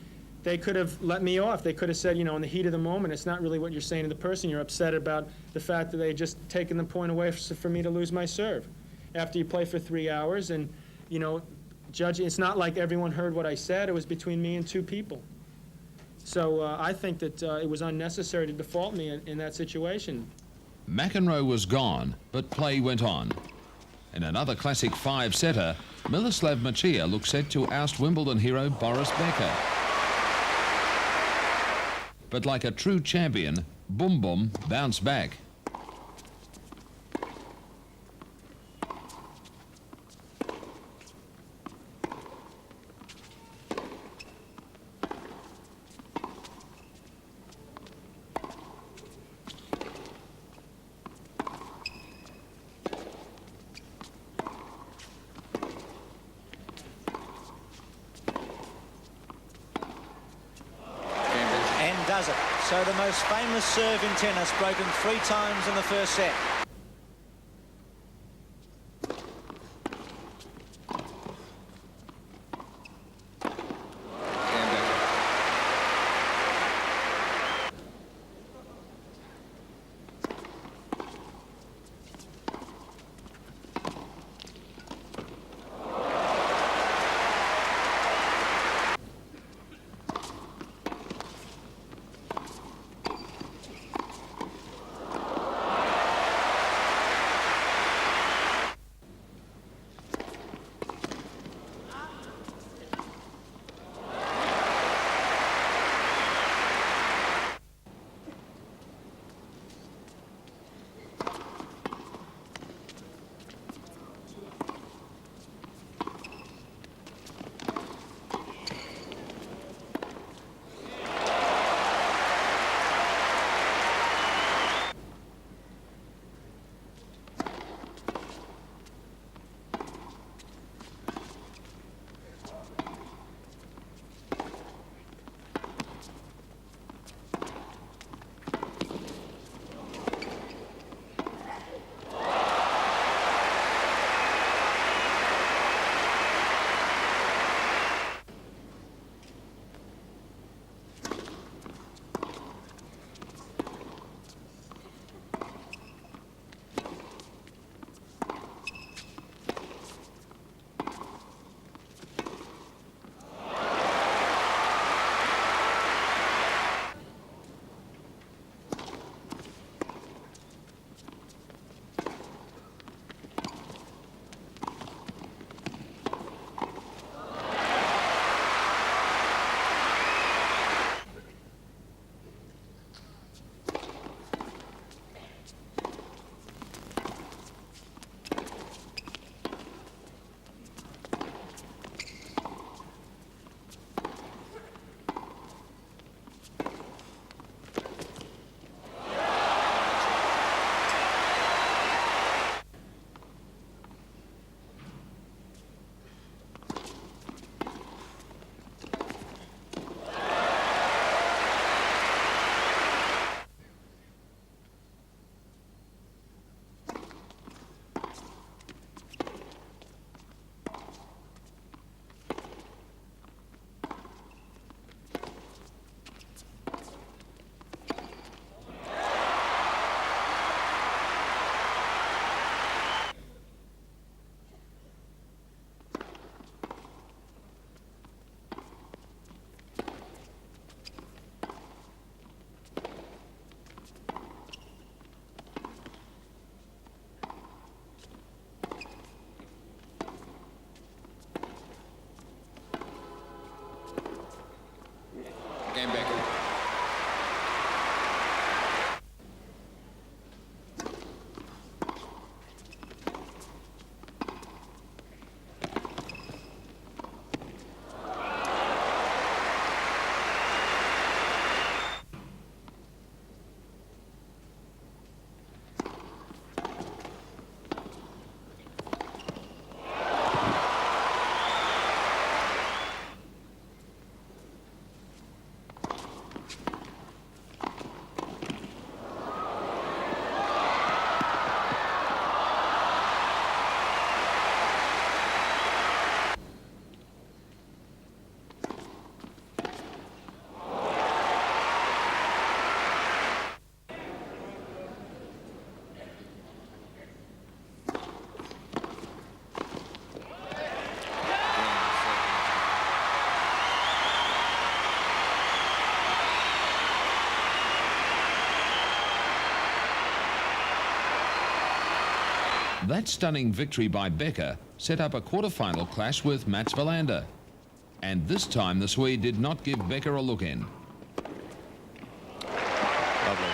Speaker 16: they could have let me off. They could have said, in the heat of the moment, it's not really what you're saying to the person. You're upset about the fact that they had just taken the point away for me to lose my serve. After you play for 3 hours and, judging, it's not like everyone heard what I said. It was between me and two people. So I think that it was unnecessary to default me in that situation.
Speaker 1: McEnroe was gone, but play went on. In another classic five-setter, Miloslav Machia looks set to oust Wimbledon hero Boris Becker. But like a true champion, Boom Boom bounced back.
Speaker 9: Does it. So the most famous serve in tennis, broken 3 times in the first set.
Speaker 1: That stunning victory by Becker set up a quarter-final clash with Mats Wilander. And this time the Swede did not give Becker a look in.
Speaker 15: Lovely.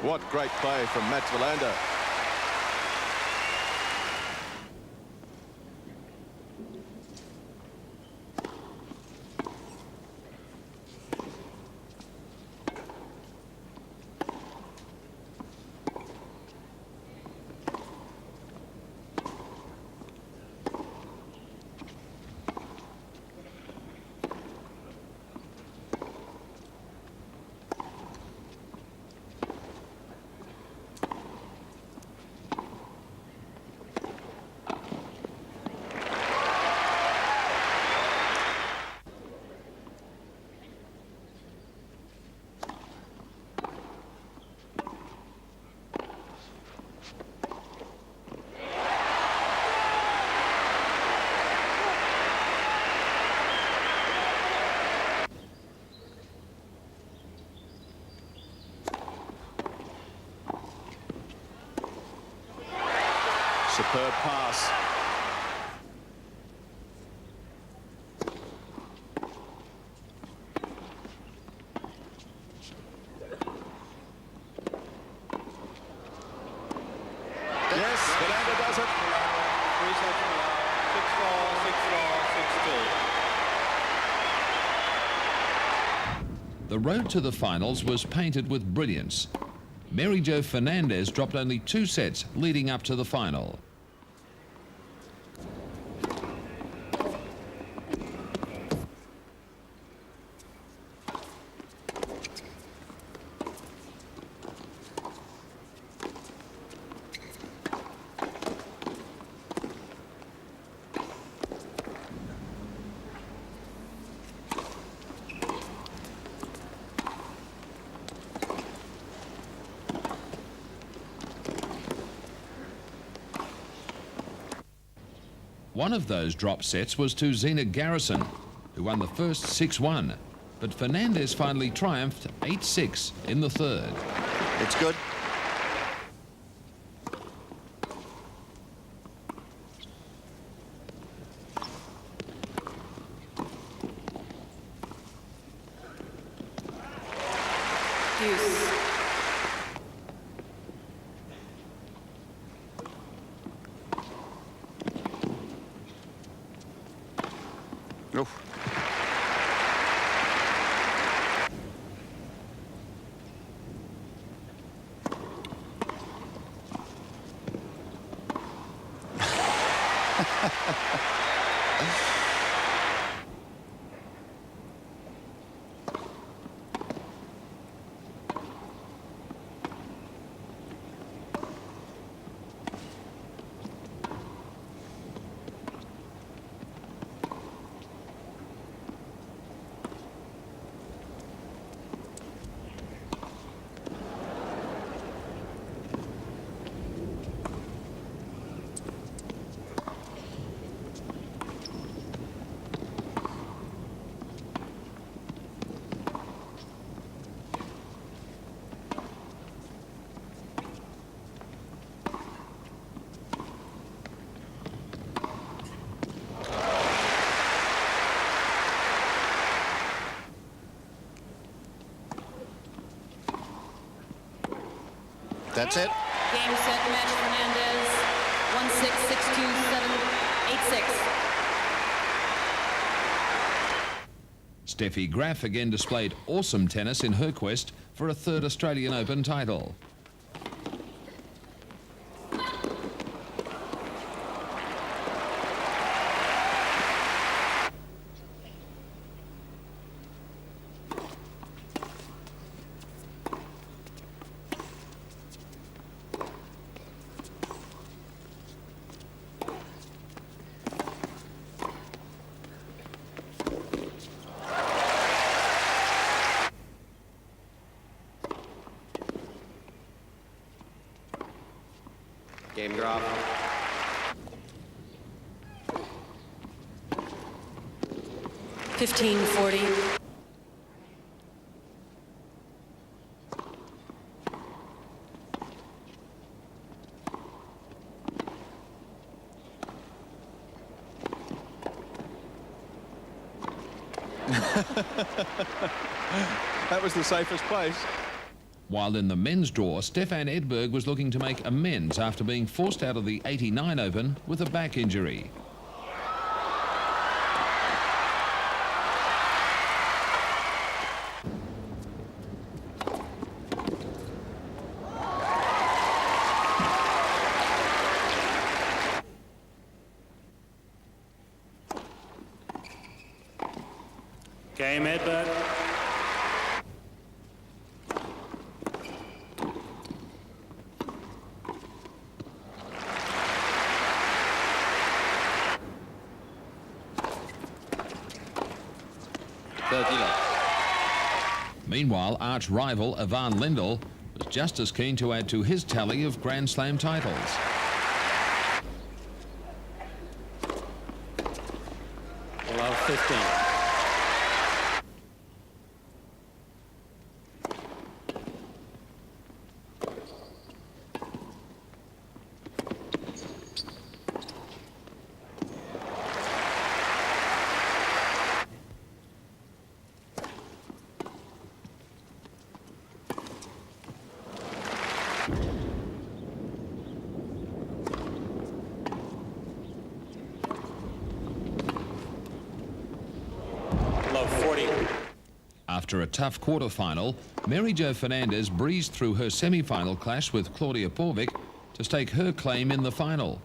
Speaker 15: What great play from Mats Wilander. Superb pass. Yes, Wilander does it.
Speaker 8: 3 seconds left. 6-4, 6-4, 6-2.
Speaker 1: The road to the finals was painted with brilliance. Mary Jo Fernandez dropped only 2 sets leading up to the final. One of those drop sets was to Zina Garrison, who won the first 6-1. But Fernandez finally triumphed 8-6 in the third.
Speaker 3: It's good.
Speaker 2: Deuce.
Speaker 3: Oof. That's it.
Speaker 2: Game, set, match, Fernandez. 1-6, 6-2, 7, 8-6.
Speaker 1: Steffi Graf again displayed awesome tennis in her quest for a third Australian Open title.
Speaker 7: Game drop.
Speaker 2: $15.40.
Speaker 15: That was the safest place.
Speaker 1: While in the men's draw, Stefan Edberg was looking to make amends after being forced out of the '89 Open with a back injury.
Speaker 18: Game, Edberg.
Speaker 1: Meanwhile, arch rival Ivan Lendl was just as keen to add to his tally of Grand Slam titles.
Speaker 18: Love 15. Love 40.
Speaker 1: After a tough quarter-final, Mary Jo Fernandez breezed through her semi-final clash with Claudia Porvik to stake her claim in the final.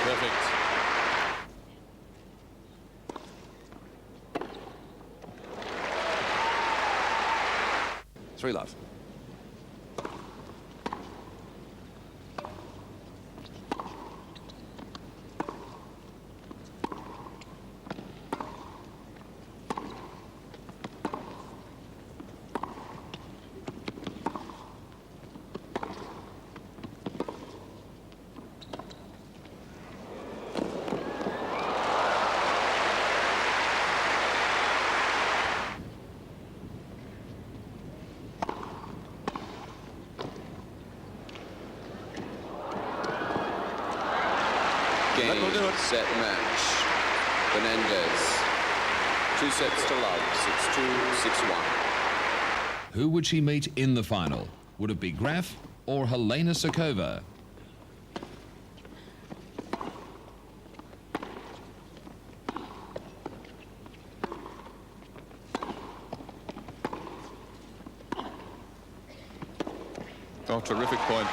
Speaker 7: Perfect. Three love. Game, set, match. Fernandez. 2 sets to love. 6-2, 6-1.
Speaker 1: Who would she meet in the final? Would it be Graf or Helena Sokova?
Speaker 15: Oh, terrific point.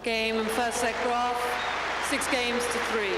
Speaker 2: Game and first set Graf, 6 games to 3.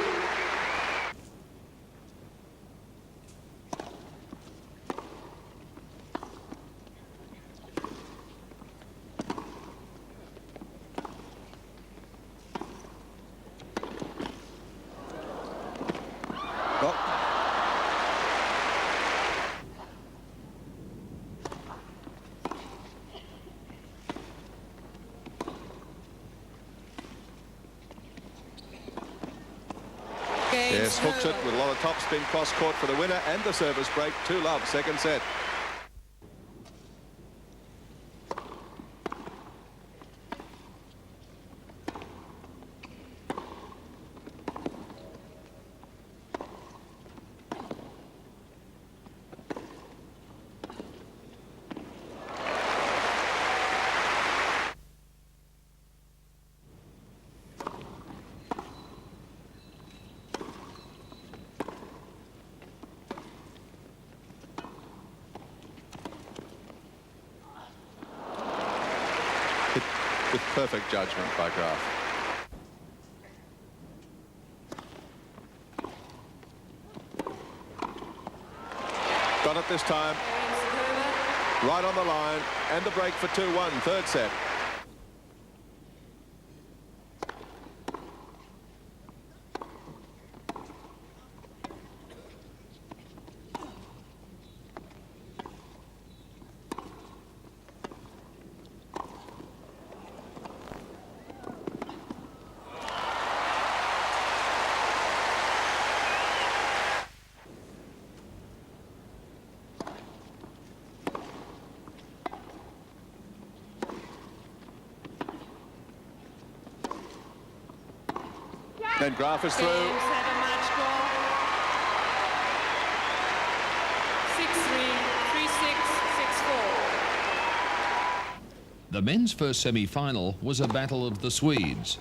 Speaker 15: Yes, hooks it with a lot of topspin cross court for the winner and the service break. 2-love, second set. With perfect judgment by Graf. Got it this time. Right on the line. And the break for 2-1, third set. And Graf is through.
Speaker 2: Games have a match score. 6-3, 3-6, 6-4.
Speaker 1: The men's first semi-final was a battle of the Swedes,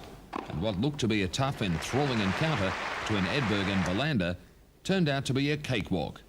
Speaker 1: and what looked to be a tough, enthralling encounter between Edberg and Belander turned out to be a cakewalk.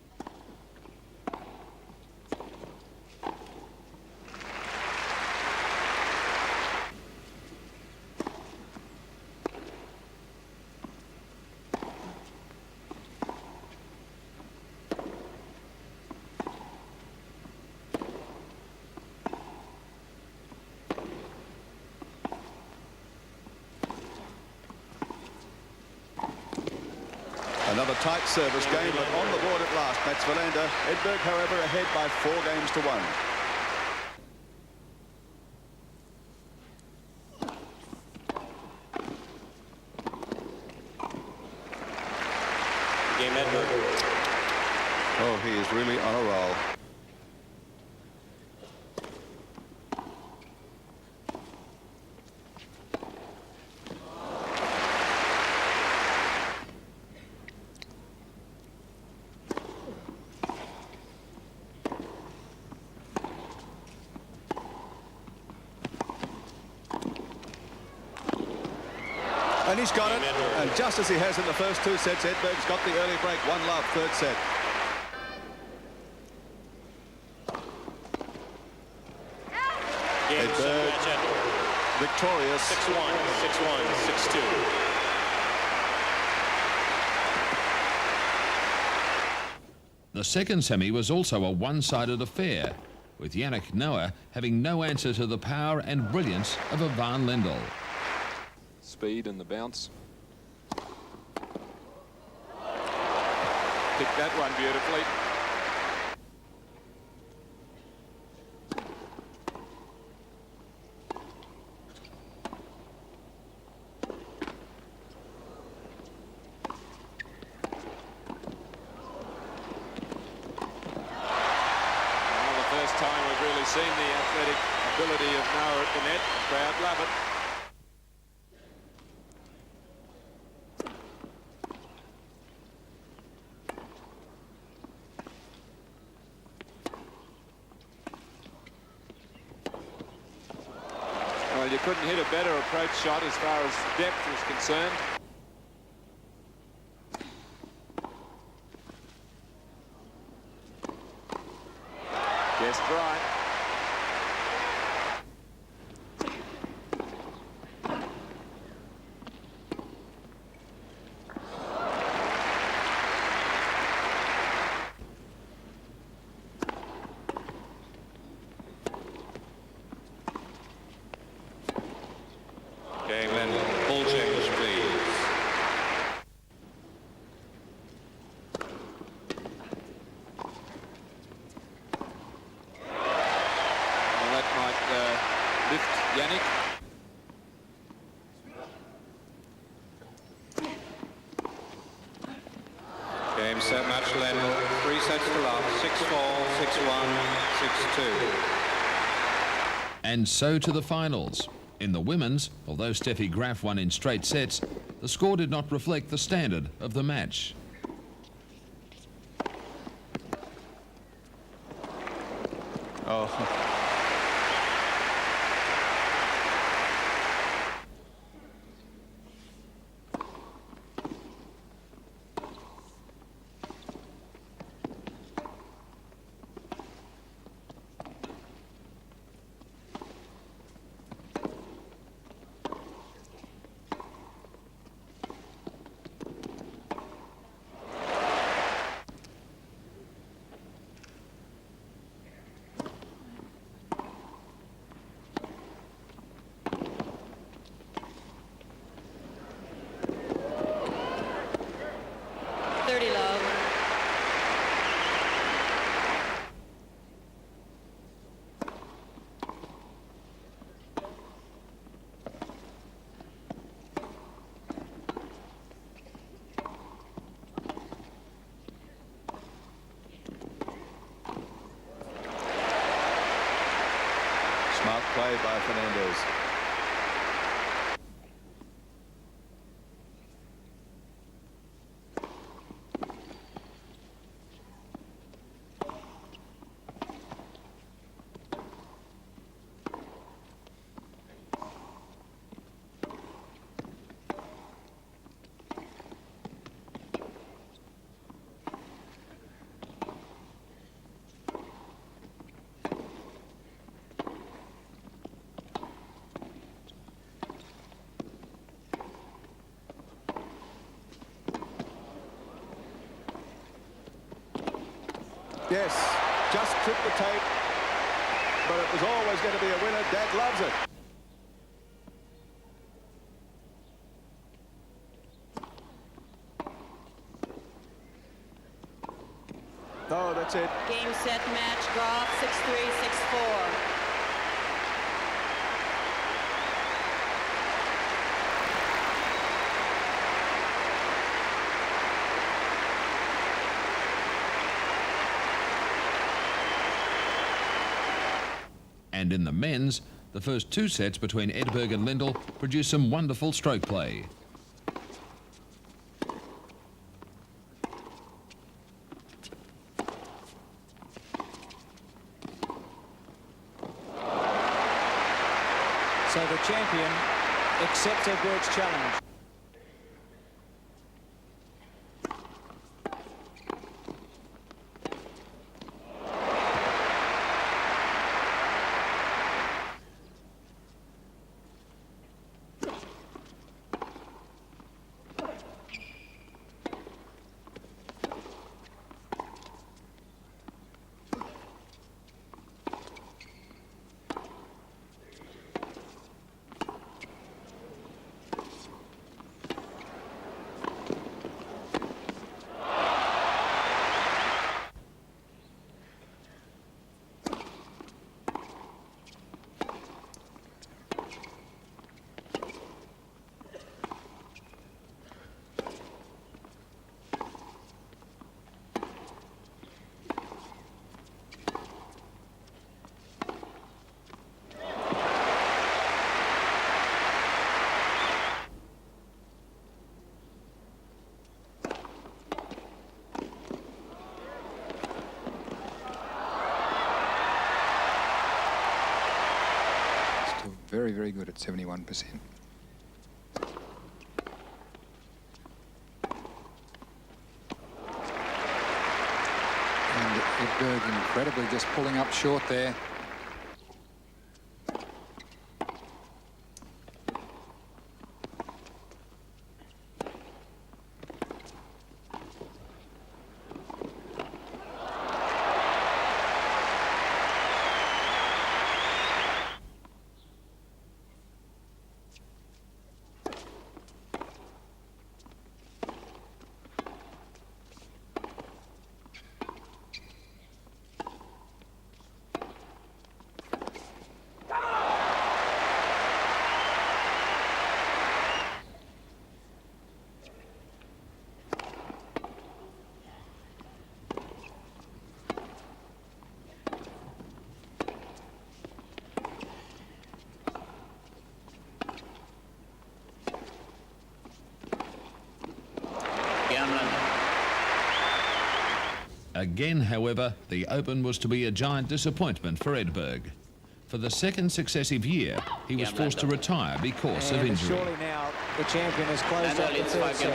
Speaker 15: Another tight service game, but on the board at last. That's Belander. Edberg, however, ahead by 4 games to 1.
Speaker 18: Game Edberg.
Speaker 15: Oh, he is really on a roll. And he's got it. And just as he has in the first 2 sets, Edberg's got the early break. 1-love, third set. Edberg victorious.
Speaker 18: 6-1, 6-1, 6-2.
Speaker 1: The second semi was also a one-sided affair, with Yannick Noah having no answer to the power and brilliance of a Van Lendl.
Speaker 5: Speed and the bounce. Picked that one beautifully. Well, the first time we've really seen the athletic ability of Noah at the net. The crowd love it. Well, you couldn't hit a better approach shot as far as depth is concerned. Just right.
Speaker 18: Game Lendl. Ball change, please.
Speaker 4: Game, set, match, Lendl. 3 sets to love. 6-4, 6-1, 6-2.
Speaker 1: And so to the finals. In the women's, although Steffi Graf won in straight sets, the score did not reflect the standard of the match.
Speaker 15: Oh. Smart play by Fernandez. Yes, just tripped the tape, but it was always going to be a winner. Dad loves it. Oh, that's it.
Speaker 2: Game, set, match, Graf, 6-3, 6-4.
Speaker 1: And in the men's, the first 2 sets between Edberg and Lendl produced some wonderful stroke play.
Speaker 9: So the champion accepts Edberg's challenge.
Speaker 4: Very, very good at 71%. And Edberg incredibly just pulling up short there.
Speaker 1: Again, however, the Open was to be a giant disappointment for Edberg. For the second successive year, he was forced to retire because of injury.
Speaker 9: Surely now the champion has closed up the third set.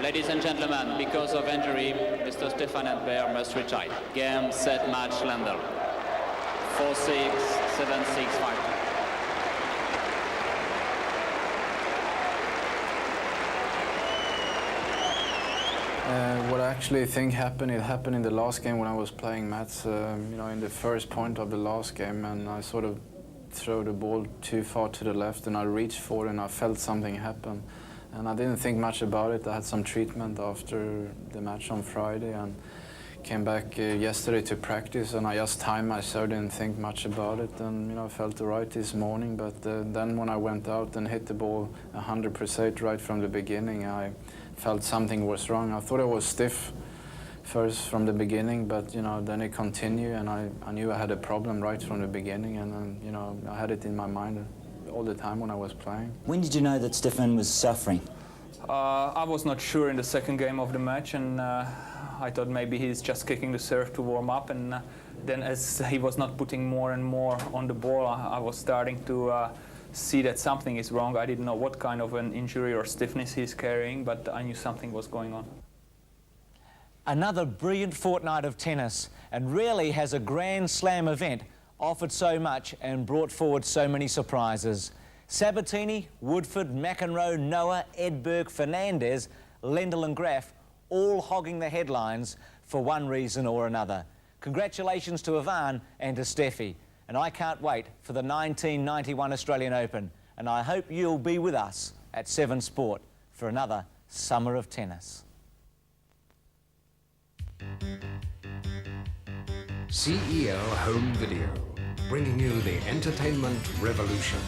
Speaker 8: Ladies and gentlemen, because of injury, Mr. Stefan Edberg must retire. Game, set, match, Lendl. 4-6, 7-6, 5-2.
Speaker 19: What I actually think happened, it happened in the last game when I was playing Mats, you know, in the first point of the last game, and I sort of threw the ball too far to the left, and I reached for it and I felt something happen. And I didn't think much about it. I had some treatment after the match on Friday and came back yesterday to practice, and I just timed myself, didn't think much about it, and you know, I felt all right this morning. But then when I went out and hit the ball 100% right from the beginning, I felt something was wrong. I thought I was stiff first from the beginning, but you know, then it continued, and I knew I had a problem right from the beginning, and you know, I had it in my mind all the time when I was playing.
Speaker 9: When did you know that Stefan was suffering?
Speaker 20: I was not sure in the second game of the match, and I thought maybe he's just kicking the serve to warm up, and then as he was not putting more and more on the ball, I was starting to see that something is wrong. I didn't know what kind of an injury or stiffness he's carrying, but I knew something was going on.
Speaker 9: Another brilliant fortnight of tennis, and rarely has a Grand Slam event offered so much and brought forward so many surprises. Sabatini, Woodford, McEnroe, Noah, Edberg, Fernandez, Lendl and Graf all hogging the headlines for one reason or another. Congratulations to Ivan and to Steffi, and I can't wait for the 1991 Australian Open, and I hope you'll be with us at 7 Sport for another summer of tennis.
Speaker 21: CEO Home Video, bringing you the entertainment revolution.